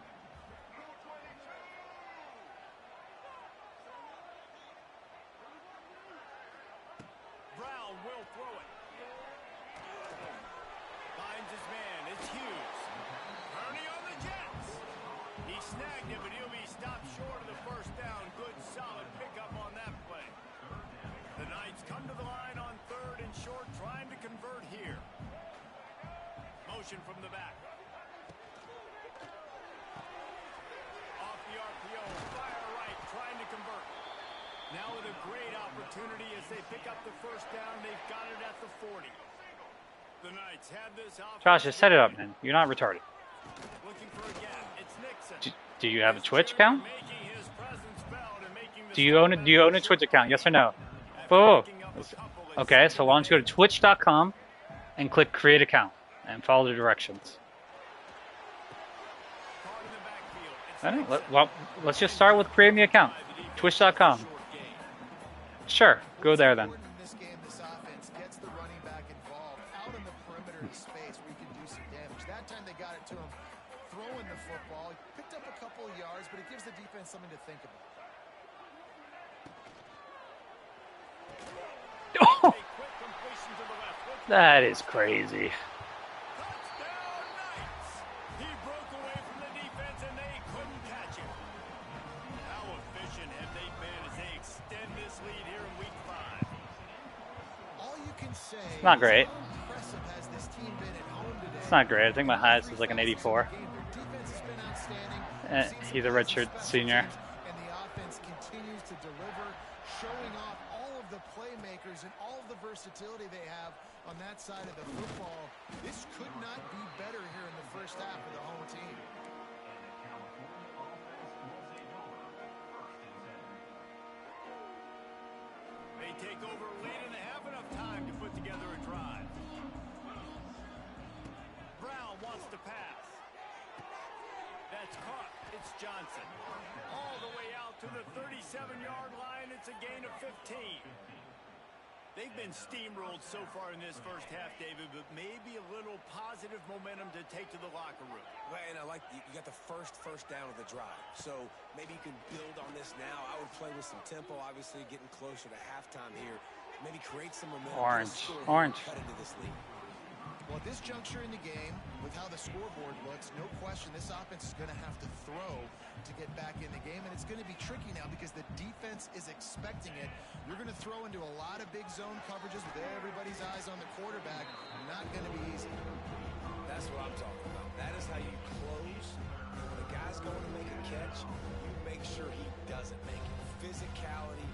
Brown will throw it. Finds his man. It's Hughes. Ernie on the Jets. He snagged it, but he'll be stopped short of the first down. Good, solid pickup on that play. The Knights come to the line on third and short, trying to convert here. Motion from the back. Off the RPO, fire right, trying to convert. Now with a great opportunity as they pick up the first down. They've got it at the 40. The Knights have this offense. Josh, just set it up, man. You're not retarded. Looking for a gap. It's Nixon. Do you have a Twitch account? Making his presence felt and making the Do you own a Twitch account? Yes or no? Oh. Okay, so why don't you go to twitch.com and click create account and follow the directions. I don't know. Well, let's just start with creating the account. Twitch.com. Sure, go there then. In this game, this offense gets the running back involved out in the perimeter of space where you can do some damage. That time they got it to him throwing the football. He picked up a couple of yards, but it gives the defense something to think about. Oh, that is crazy. Touchdown Knights! He broke away from the defense and they couldn't catch him. How efficient have they been as they extend this lead here in week 5? All you can say It's not great. how impressive has this team been at home today. It's not great. I think my highest is like an 84. Their defense has been outstanding. He's a redshirt senior. And the offense continues to deliver, showing off all of the playmakers and all of the versatility they have on that side of the football. This could not be better here in the first half of the home team. take over late in the half, enough time to put together a drive. Brown wants to pass. That's caught. It's Johnson. All the way out to the 37-yard line. It's a gain of 15. They've been steamrolled so far in this first half, David, but maybe a little positive momentum to take to the locker room. Well, and I like you got the first down of the drive. So maybe you can build on this now. I would play with some tempo, obviously getting closer to halftime here. Maybe create some momentum. Orange. Cut into this lead. Well, at this juncture in the game, with how the scoreboard looks, no question this offense is going to have to throw to get back in the game, and it's going to be tricky now because the defense is expecting it. You're going to throw into a lot of big zone coverages with everybody's eyes on the quarterback. Not going to be easy. That's what I'm talking about. That is how you close. And when a guy's going to make a catch, you make sure he doesn't make it. Physicality,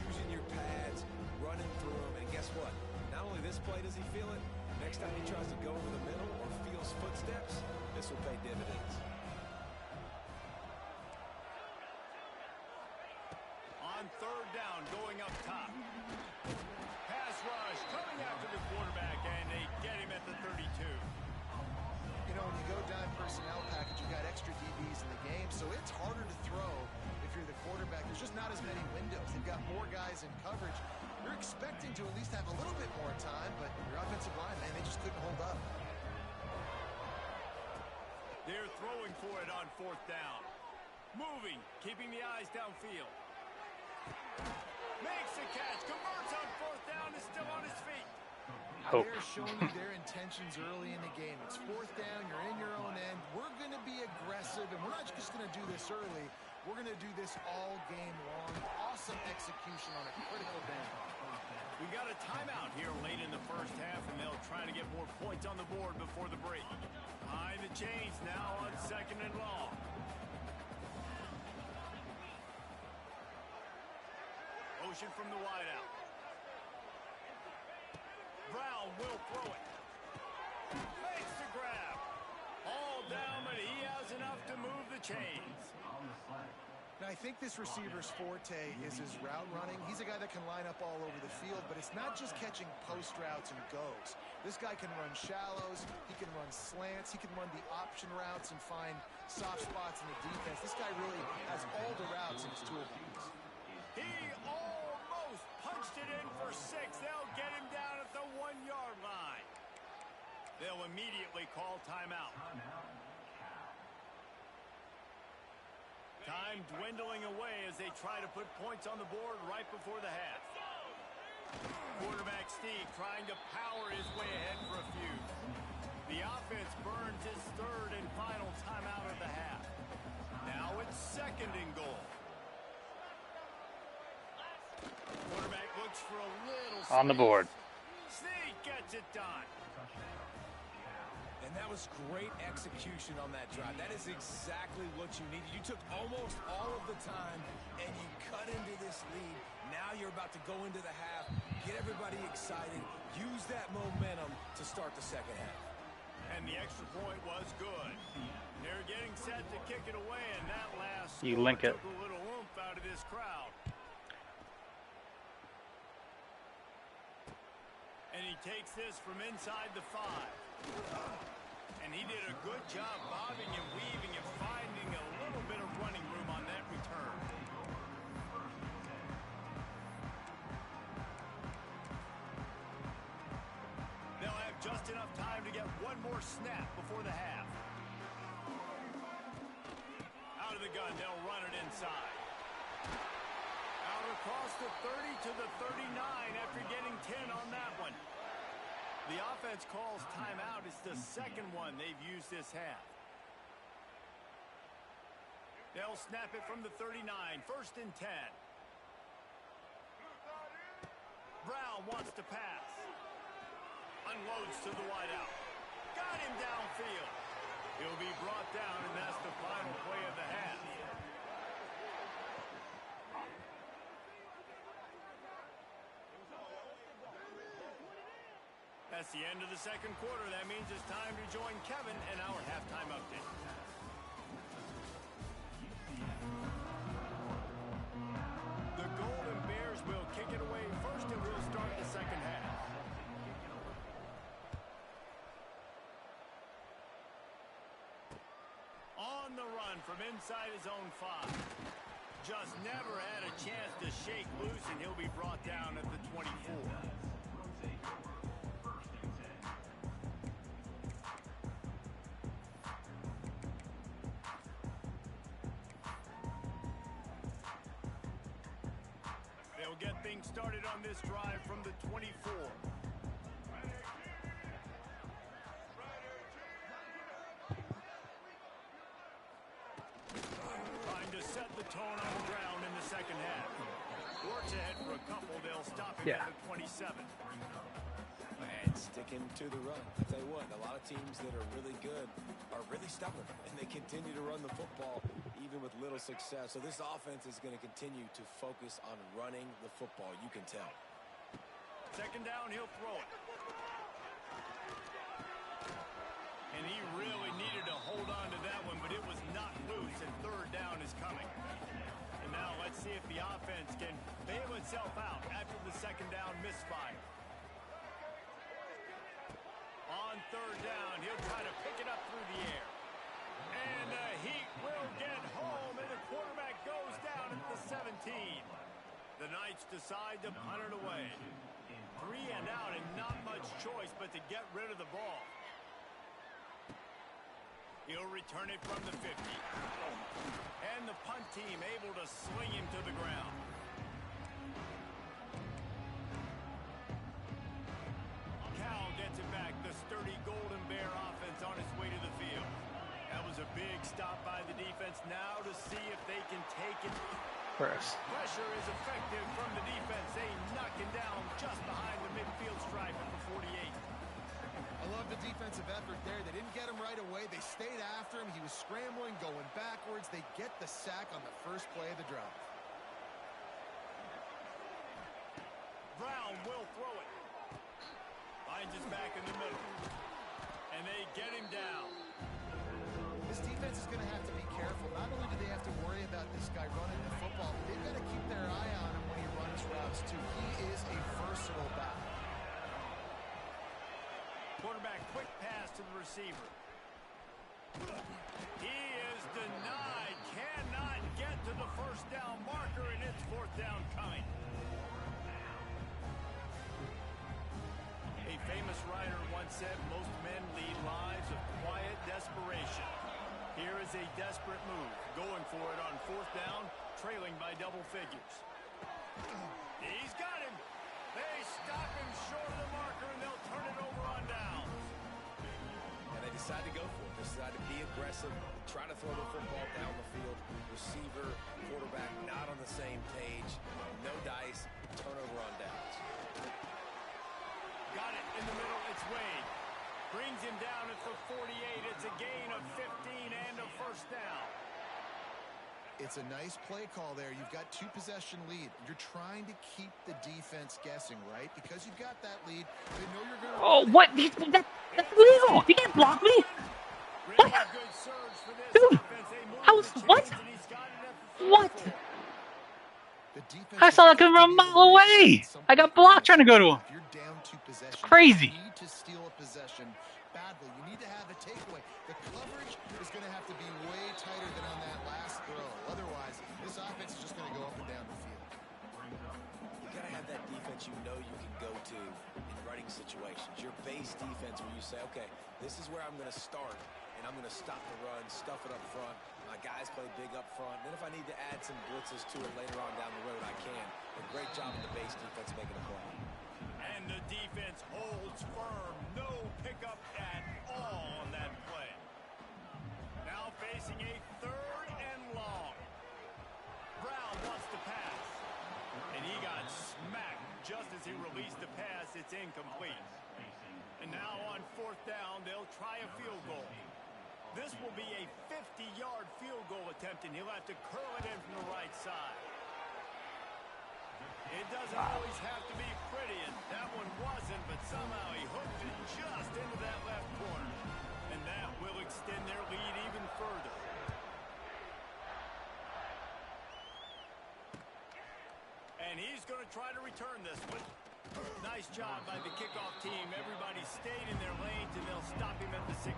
using your pads, running through them, and guess what? Not only this play does he feel it, next time he tries to go over the middle or feels footsteps, this will pay dividends. On third down, going up top. Pass rush coming after the quarterback, and they get him at the 32. You know, when you go dime personnel package, you got extra DBs in the game, so it's harder to throw if you're the quarterback. There's just not as many windows. They've got more guys in coverage. You're expecting to at least have a little bit more time, but your offensive line, man, they just couldn't hold up. They're throwing for it on fourth down. Moving, keeping the eyes downfield. Makes the catch, converts on fourth down, is still on his feet. Hope. They're showing you their intentions early in the game. It's fourth down, you're in your own end. We're going to be aggressive, and we're not just going to do this early. We're going to do this all game long. Awesome execution on a critical down. We got a timeout here late in the first half, and they'll try to get more points on the board before the break. Behind the chains now on second and long. Motion from the wideout. Brown will throw it. Makes the grab. All down, but he has enough to move the chains. Now, I think this receiver's forte is his route running. He's a guy that can line up all over the field, but it's not just catching post routes and goes. This guy can run shallows, he can run slants, he can run the option routes and find soft spots in the defense. This guy really has all the routes in his toolbox. He almost punched it in for 6. They'll get him down at the 1-yard line. They'll immediately call timeout. Time dwindling away as they try to put points on the board right before the half. Quarterback Steve trying to power his way ahead for a few. The offense burns his third and final timeout of the half. Now it's second and goal. Quarterback looks for a little On the board. Sneak gets it done. And that was great execution on that drive. That is exactly what you needed. You took almost all of the time, and you cut into this lead. Now you're about to go into the half, get everybody excited, use that momentum to start the second half. And the extra point was good. They're getting set to kick it away, and that last You score link it. took a little oomph out of this crowd. And he takes this from inside the 5. And he did a good job bobbing and weaving and finding a little bit of running room on that return. They'll have just enough time to get one more snap before the half. Out of the gun, they'll run it inside. Out across the 30 to the 39 after getting 10 on that one. The offense calls timeout. It's the second one they've used this half. They'll snap it from the 39. First and 10. Brown wants to pass. Unloads to the wideout. Got him downfield. He'll be brought down, and that's the final play of the half. That's the end of the second quarter. That means it's time to join Kevin in our halftime update. The Golden Bears will kick it away first and run from inside his own 5. Just never had a chance to shake loose, and he'll be brought down at the 24. They'll get things started on this drive from the 24. Trying to set the tone on the ground in the second half. Works ahead for a couple. They'll stop him at the 27. And sticking to the run. I tell you what, a lot of teams that are really good are really stubborn, and they continue to run the football even with little success. So this offense is going to continue to focus on running the football, you can tell. Second down, he'll throw it. And he really needed to hold on to that one, but it was not loose, and third down is coming. And now let's see if the offense can bail itself out after the second down misfire. On third down, he'll try to pick it up through the air. And the Heat will get home, and the quarterback goes down at the 17. The Knights decide to punt it away. 3 and out, and not much choice but to get rid of the ball. He'll return it from the 50. And the punt team able to sling him to the ground. Cal gets it back. The sturdy Golden Bear offense on its way to the field. That was a big stop by the defense. Now to see if they can take it. Pressure is effective from the defense. They knock him down just behind the midfield stripe at the 48. I love the defensive effort there. They didn't get him right away. They stayed after him. He was scrambling, going backwards. They get the sack on the first play of the drive. Brown will throw it. Finds his back in the middle. And they get him down. This defense is going to have to be careful. Not only do they have to worry about this guy running the football, they've got to keep their eye on him when he runs routes, too. He is a versatile back. Quarterback, quick pass to the receiver. He is denied. Cannot get to the first down marker, and it's fourth down coming. A famous writer once said, most men lead lives of quiet desperation. Here is a desperate move, going for it on fourth down, trailing by double figures. He's got him. They stop him short of the marker, and they'll turn it over on downs. And they decide to go for it. They decide to be aggressive, try to throw the football down the field. Receiver, quarterback not on the same page. No dice, turnover on downs. Got it in the middle. It's Wade. Brings him down at the 48. It's a gain of 15 and a first down. It's a nice play call there. You've got 2-possession lead. You're trying to keep the defense guessing, right? Because you've got that lead. They know you're going to... Oh, what? That's illegal. You can't block me. What? Dude, how's... What? What? I saw that coming from a mile away. I got blocked trying to go to him. You're down 2 possessions. Crazy. You need to steal a possession badly. You need to have a takeaway. The coverage is going to have to be way tighter than on that last throw. Otherwise, this offense is just going to go up and down the field. You got to have that defense you know you can go to in running situations. Your base defense where you say, okay, this is where I'm going to start, and I'm going to stop the run, stuff it up front. My guys play big up front. And then if I need to add some blitzes to it later on down the road, I can. A great job of the base defense making a play. And the defense holds firm. No pickup at all on that play. Now facing a third and long. Brown wants to pass. And he got smacked just as he released the pass. It's incomplete. And now on fourth down, they'll try a field goal. This will be a 50-yard field goal attempt, and he'll have to curl it in from the right side. It doesn't always have to be pretty, and that one wasn't, but somehow he hooked it just into that left corner. And that will extend their lead even further. And he's going to try to return this one. Nice job by the kickoff team. Everybody stayed in their lanes, and they'll stop him at the 16.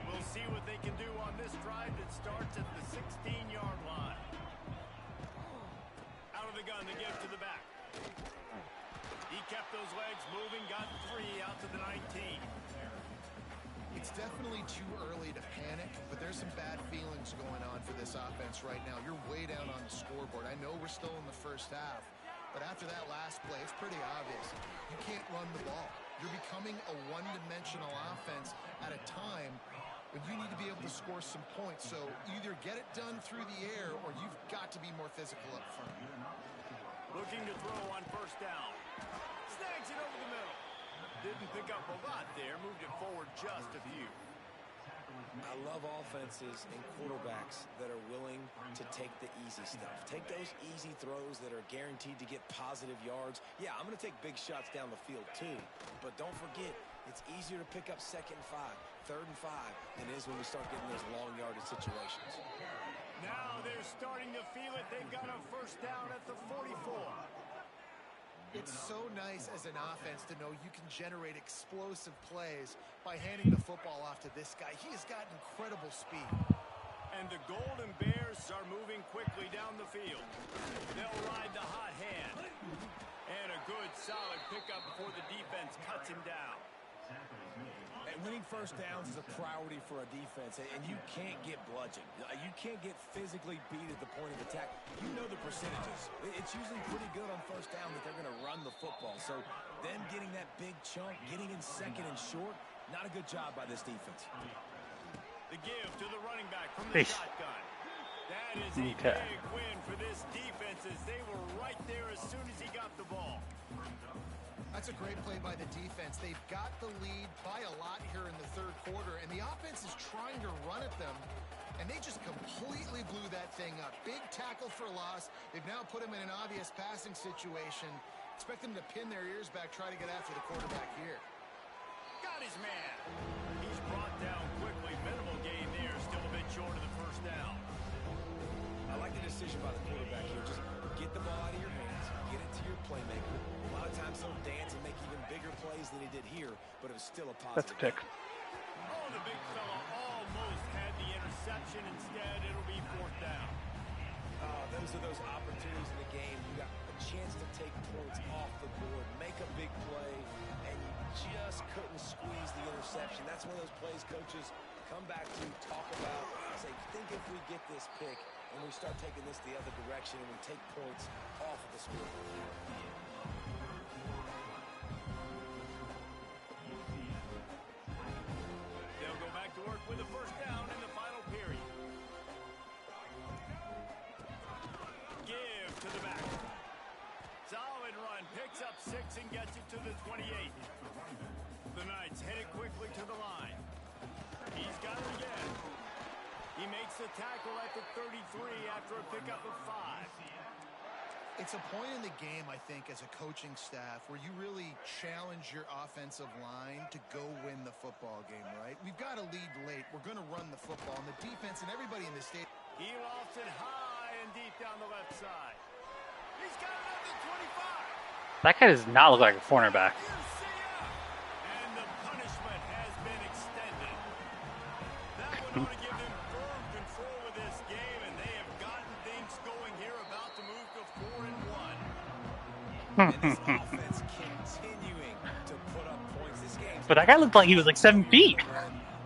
We'll see what what they can do on this drive that starts at the 16-yard line. Out of the gun, the give to the back. He kept those legs moving, got 3 out to the 19. It's definitely too early to panic, but there's some bad feelings going on for this offense right now. You're way down on the scoreboard. I know we're still in the first half, but after that last play, it's pretty obvious. You can't run the ball. You're becoming a one-dimensional offense at a time when you need to be able to score some points. So either get it done through the air or you've got to be more physical up front. Looking to throw on first down. Snags it over the middle. Didn't pick up a lot there. Moved it forward just a few. I love offenses and quarterbacks that are willing to take the easy stuff. Take those easy throws that are guaranteed to get positive yards. Yeah, I'm going to take big shots down the field too. But don't forget, it's easier to pick up 2nd and 5, 3rd and 5 than it is when we start getting those long yardage situations. Now they're starting to feel it. They've got a first down at the 44. It's so nice as an offense to know you can generate explosive plays by handing the football off to this guy. He has got incredible speed. And the Golden Bears are moving quickly down the field. They'll ride the hot hand. And a good, solid pickup before the defense cuts him down. And winning first downs is a priority for a defense, and you can't get bludgeoned. You can't get physically beat at the point of attack. You know the percentages. It's usually pretty good on first down that they're going to run the football. So them getting that big chunk, getting in 2nd and short, not a good job by this defense. The give to the running back from the shotgun. That is a big win for this defense as they were right there as soon as he got the ball. That's a great play by the defense. They've got the lead by a lot here in the 3rd quarter, and the offense is trying to run at them, and they just completely blew that thing up. Big tackle for loss. They've now put him in an obvious passing situation. Expect them to pin their ears back, try to get after the quarterback here. Got his man. He's brought down quickly. Minimal gain there, still a bit short of the first down. I like the decision by the quarterback here. Just get the ball out of your hands, get it to your playmaker. A lot of times he'll dance and make even bigger plays than he did here, but it was still a positive. That's a pick. Oh, the big fella almost had the interception. Instead, it'll be 4th down. Those are those opportunities in the game. You got a chance to take points off the board, make a big play, and you just couldn't squeeze the interception. That's one of those plays coaches come back to talk about. Say, think if we get this pick and we start taking this the other direction and we take points off of the score. They'll go back to work with a first down in the final period. Give to the back. Solid run. Picks up 6 and gets it to the 28. The Knights headed quickly to the line. He's got it again. He makes the tackle at the 33 after a pickup of 5. It's a point in the game, I think, as a coaching staff where you really challenge your offensive line to go win the football game, right? We've got a lead late. We're going to run the football, and the defense and everybody in the state. He lofts it high and deep down the left side. He's got it at the 25. That guy does not look like a cornerback. And the punishment has been extended. That one ought to give them firm control of this game, and they have gotten things going here, about to move to 4 and 1. And this offense continuing to put up points. This game. But that guy looked like he was like 7 feet.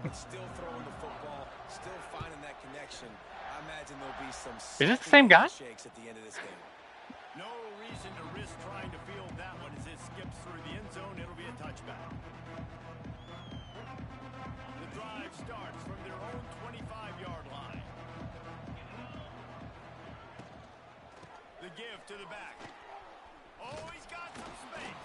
But still throwing the football, still finding that connection. I imagine there'll be some. Is this the same guy? Shakes at the end of this game. No reason to risk trying to field that one as it skips through the end zone. It'll be a touchback. The drive starts from their own 25-yard line. The give to the back. Oh, he's got some space.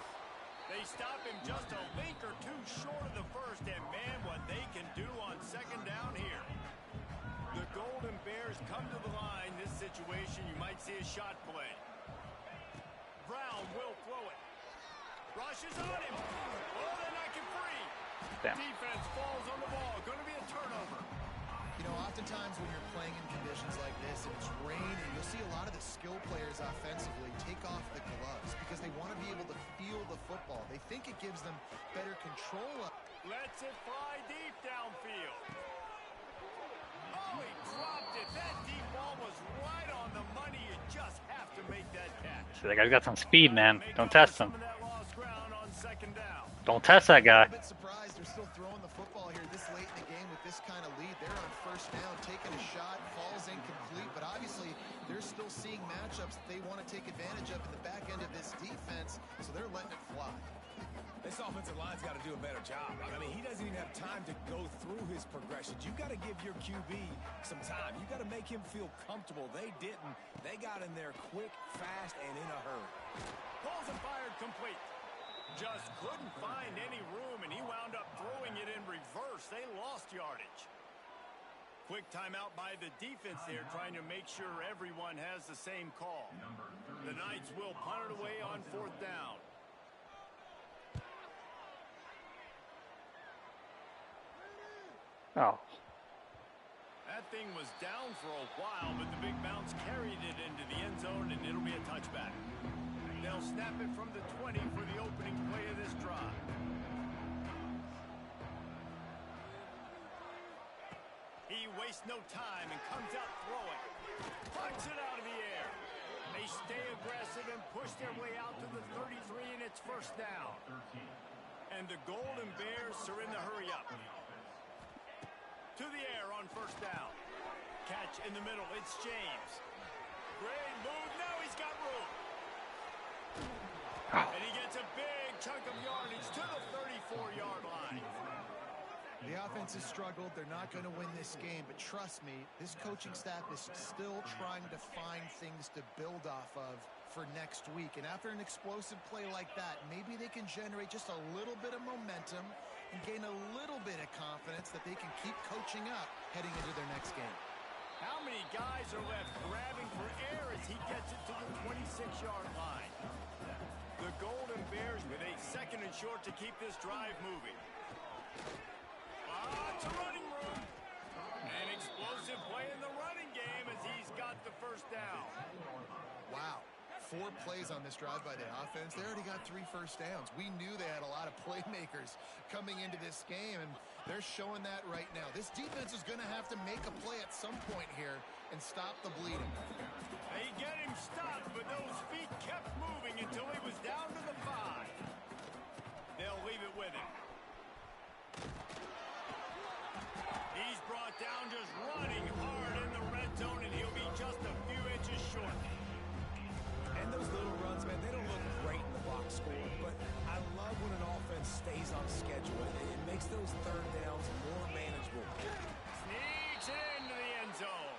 They stop him just a link or two short of the first, and man, what they can do on 2nd down here. The Golden Bears come to the line. This situation, you might see a shot play. Brown will throw it. Rushes on him. Oh, they're knocking free. Damn. Defense falls on the ball. Going to be a turnover. You know, oftentimes when you're playing in conditions like this and it's raining, you'll see a lot of the skill players offensively take off the gloves because they want to be able to feel the football. They think it gives them better control. Lets it fly deep downfield. he dropped it. That deep ball was right on the money. You just have to make that catch. That guy's got some speed, man. Don't test him. Don't test that guy. I'm a bit surprised they're still throwing the football here this late in the game with this kind of lead. They're on first down, taking a shot, falls incomplete, but obviously they're still seeing matchups that they want to take advantage of in the back end of this defense, so they're letting it fly. This offensive line's got to do a better job. I mean, he doesn't even have time to go through his progressions. You got to give your QB some time. You got to make him feel comfortable. They didn't. They got in there quick, fast, and in a hurry. Balls and fired complete. Just couldn't find any room, and he wound up throwing it in reverse. They lost yardage. Quick timeout by the defense there, trying to make sure everyone has the same call. The Knights will punt it away on fourth down. Oh. That thing was down for a while, but the big bounce carried it into the end zone, and it'll be a touchback. They'll snap it from the 20 for the opening play of this drive. He wastes no time and comes out throwing. Punts it out of the air. They stay aggressive and push their way out to the 33, and it's first down. And the Golden Bears are in the hurry up. To the air on first down. Catch in the middle. It's James. Great move. Now he's got room. And he gets a big chunk of yardage to the 34-yard line. The offense has struggled. They're not going to win this game, but trust me, this coaching staff is still trying to find things to build off of for next week. And after an explosive play like that, maybe they can generate just a little bit of momentum and gain a little bit of confidence that they can keep coaching up heading into their next game. How many guys are left grabbing for air as he gets it to the 26-yard line? The Golden Bears with a second and short to keep this drive moving. To running room. An explosive play in the running game as he's got the first down. Wow. 4 plays on this drive by the offense. They already got 3 first downs. We knew they had a lot of playmakers coming into this game, and they're showing that right now. This defense is going to have to make a play at some point here and stop the bleeding. They get him stopped, but those feet kept moving until he was down to the 5. They'll leave it with him. He's brought down just running hard in the red zone, and he'll be just a few inches short. And those little runs, man, they don't look great in the box score, but I love when an offense stays on schedule. It makes those third downs more manageable. Sneaks into the end zone.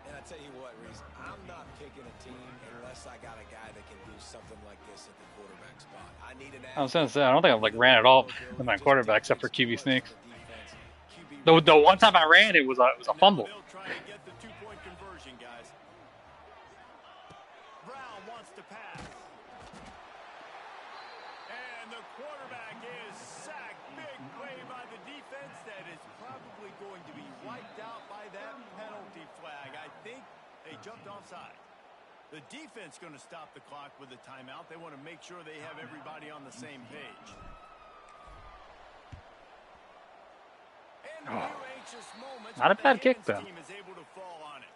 And I tell you what, Reese, I'm not picking a team unless I got a guy that can do something like this at the quarterback spot. I need an I was gonna say, I don't think I've ran at all with my quarterback except for QB sneaks. The one time I ran, it was a fumble. They'll try to get the 2-point conversion, guys. Brown wants to pass. And the quarterback is sacked. Big play by the defense that is probably going to be wiped out by that penalty flag. I think they jumped offside. The defense going to stop the clock with a timeout. They want to make sure they have everybody on the same page. And anxious moments Not a bad kick, though. team is able to fall on it.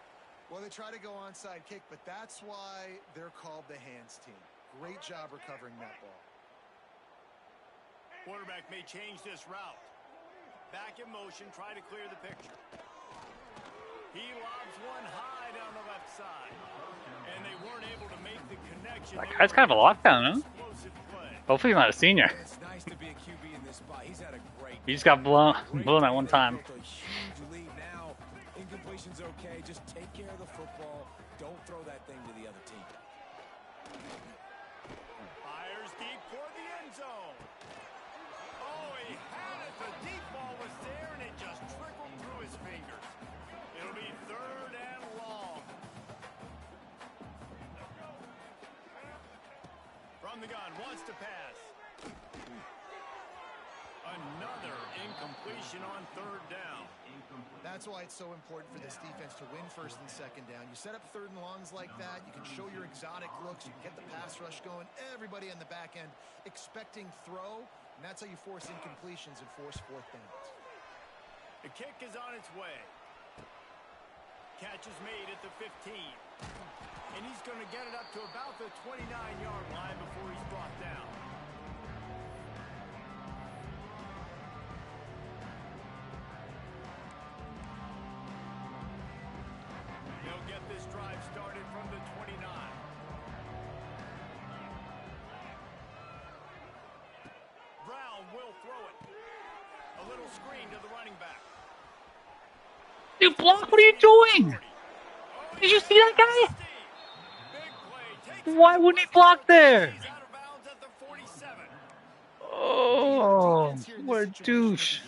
Well, they try to go onside kick, but that's why they're called the hands team. Great job recovering that ball. Quarterback may change this route. Back in motion, try to clear the picture. He lobs one high down the left side. And they weren't able to make the connection. That guy's kind of a lockdown, huh? Hopefully he's not a senior. It's nice to be a QB in this spot. He's had a great He just got blown at one time. A huge lead now. Incompletion's okay. Just take care of the football. Don't throw that thing to the other team. Fires deep for the end zone. Oh, he had it. The deep ball was there, and it just trickled through his fingers. It'll be third and long. From the gun, wants to pass. Another incompletion on third down. That's why it's so important for this defense to win first and second down. You set up third and longs like that, you can show your exotic looks, you can get the pass rush going, everybody on the back end expecting throw, and that's how you force incompletions and force fourth downs. The kick is on its way. Catch is made at the 15. And he's going to get it up to about the 29-yard line before he's brought down. They'll get this drive started from the 29. Brown will throw it. A little screen to the running back. Dude, block, what are you doing? Did you see that guy? Why wouldn't he block there? Oh, what a douche.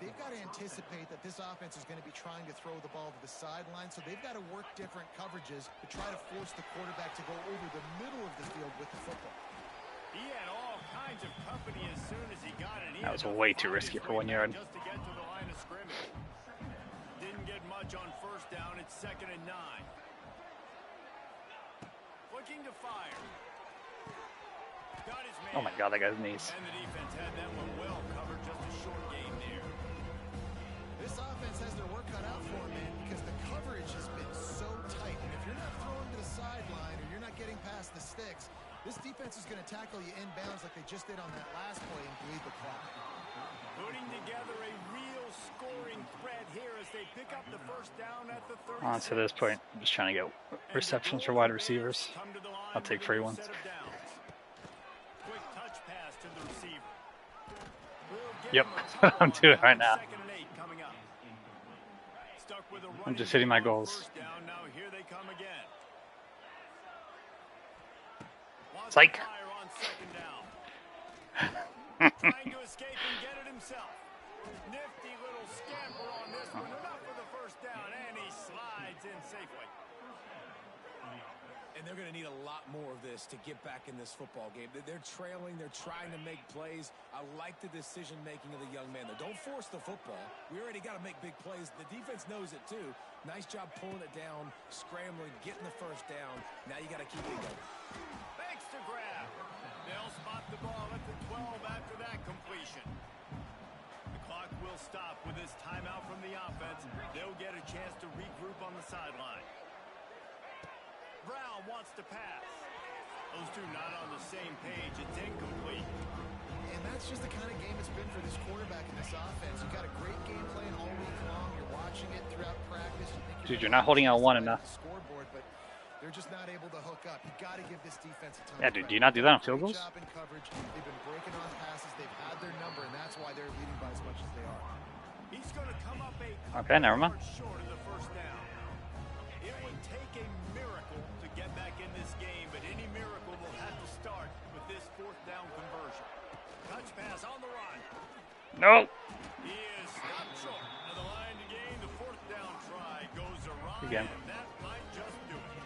They've got to anticipate that this offense is going to be trying to throw the ball to the sideline, so they've got to work different coverages to try to force the quarterback to go over the middle of the field with the football. He had all kinds of company as soon as he got it. That was way too risky for 1 yard. Just to get to the line of scrimmage. Didn't get much on first down. It's 2nd and 9. Looking to fire. Got his man. Oh my God, that guy's knees. And the defense had that one well covered. Just a short game there. This offense has their work cut out for them, man, because the coverage has been so tight. And if you're not throwing to the sideline or you're not getting past the sticks, this defense is going to tackle you inbounds like they just did on that last play and bleed the clock. Putting together a real scoring threat here as they pick up the first down at the 30. On to this point, I'm just trying to get receptions for wide receivers. I'll take free ones. Quick touch pass to the receiver. Yep, I'm doing it right now. I'm just hitting my goals. Now here they come again. Psych. Trying to escape and get it himself. Nifty little scamper on this one. Enough for the first down, and he slides in safely. And they're going to need a lot more of this to get back in this football game. They're trailing. They're trying to make plays. I like the decision-making of the young man, though. Don't force the football. We already got to make big plays. The defense knows it, too. Nice job pulling it down, scrambling, getting the first down. Now you got to keep it going. Thanks to grab. They'll spot the ball at the 12 after that completion. The clock will stop with this timeout from the offense. They'll get a chance to regroup on the sideline. Brown wants to pass. Those two not on the same page. It's incomplete. And that's just the kind of game it's been for this quarterback in this offense. You've got a great game plan all week long. You're watching it throughout practice. Dude, you're not holding out one enough. Scoreboard, but they're just not able to hook up. You got to give this defense a ton. Yeah, dude, do you not do that on field goals? Job in coverage. They've been breaking on passes. They've had their number, and that's why they're leading by as much as they are. He's going to come up Okay, never mind. short of the first down. It would take a miracle to get back in this game, but any miracle will have to start with this 4th down conversion. Touch pass on the run. No. He is stopped short of the line to gain. The 4th down try goes awry, Again. and that might just do it.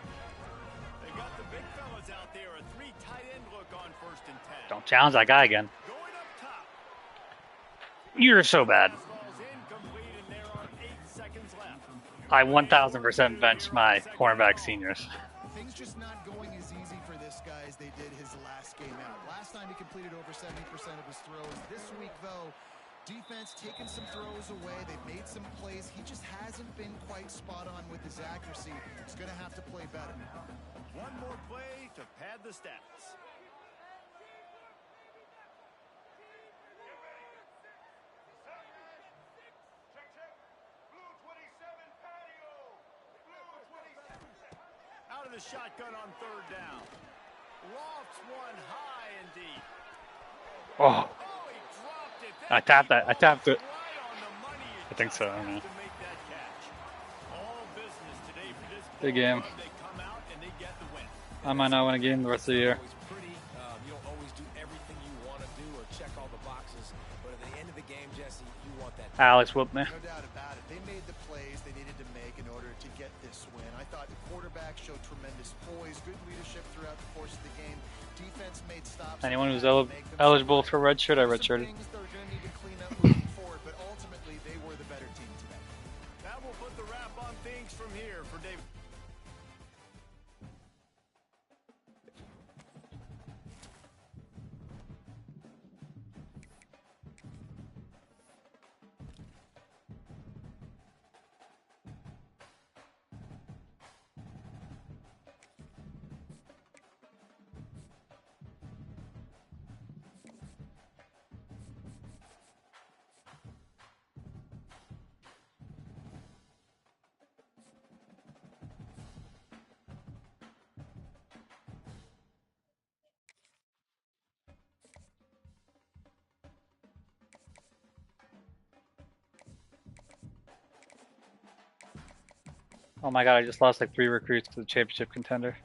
They got the big fellas out there. A 3 tight end look on 1st and 10. Don't challenge that guy again. Going up top. You're so bad. Ball's incomplete, and there are 8 seconds left. I 1,000% bench my cornerback seniors. Things just not going as easy for this guy as they did his last game out. Last time he completed over 70% of his throws. This week, though, defense taking some throws away. They've made some plays. He just hasn't been quite spot on with his accuracy. He's going to have to play better. One more play to pad the stats. Out of the shotgun on 3rd down. Lofts one high and deep. Oh, He dropped it. I tapped that. I tapped it. Right on the money. I think so. I don't know. To make that catch. All business today for this Big game. club. They come out and they get the win. I might not win a game the rest of the year. Always pretty. You don't always do everything you want to do or check all the boxes. But at the end of the game, Jesse, you want that. Alex whooped me. No doubt about it. They made the plays they needed to make in order to get this win. I thought the quarterback showed tremendous poise, good leadership throughout the course of the game. Defense made stops. Anyone who's eligible for red shirt, I redshirted. Things they're going to need to clean up moving forward, but ultimately they were the better team today. That will put the wrap on things from here for David. Oh my god, I just lost like 3 recruits to the championship contender.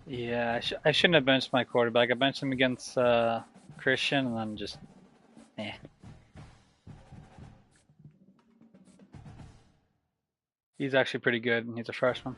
Yeah, I shouldn't have benched my quarterback. I benched him against Christian, and then just, eh. He's actually pretty good, and he's a freshman.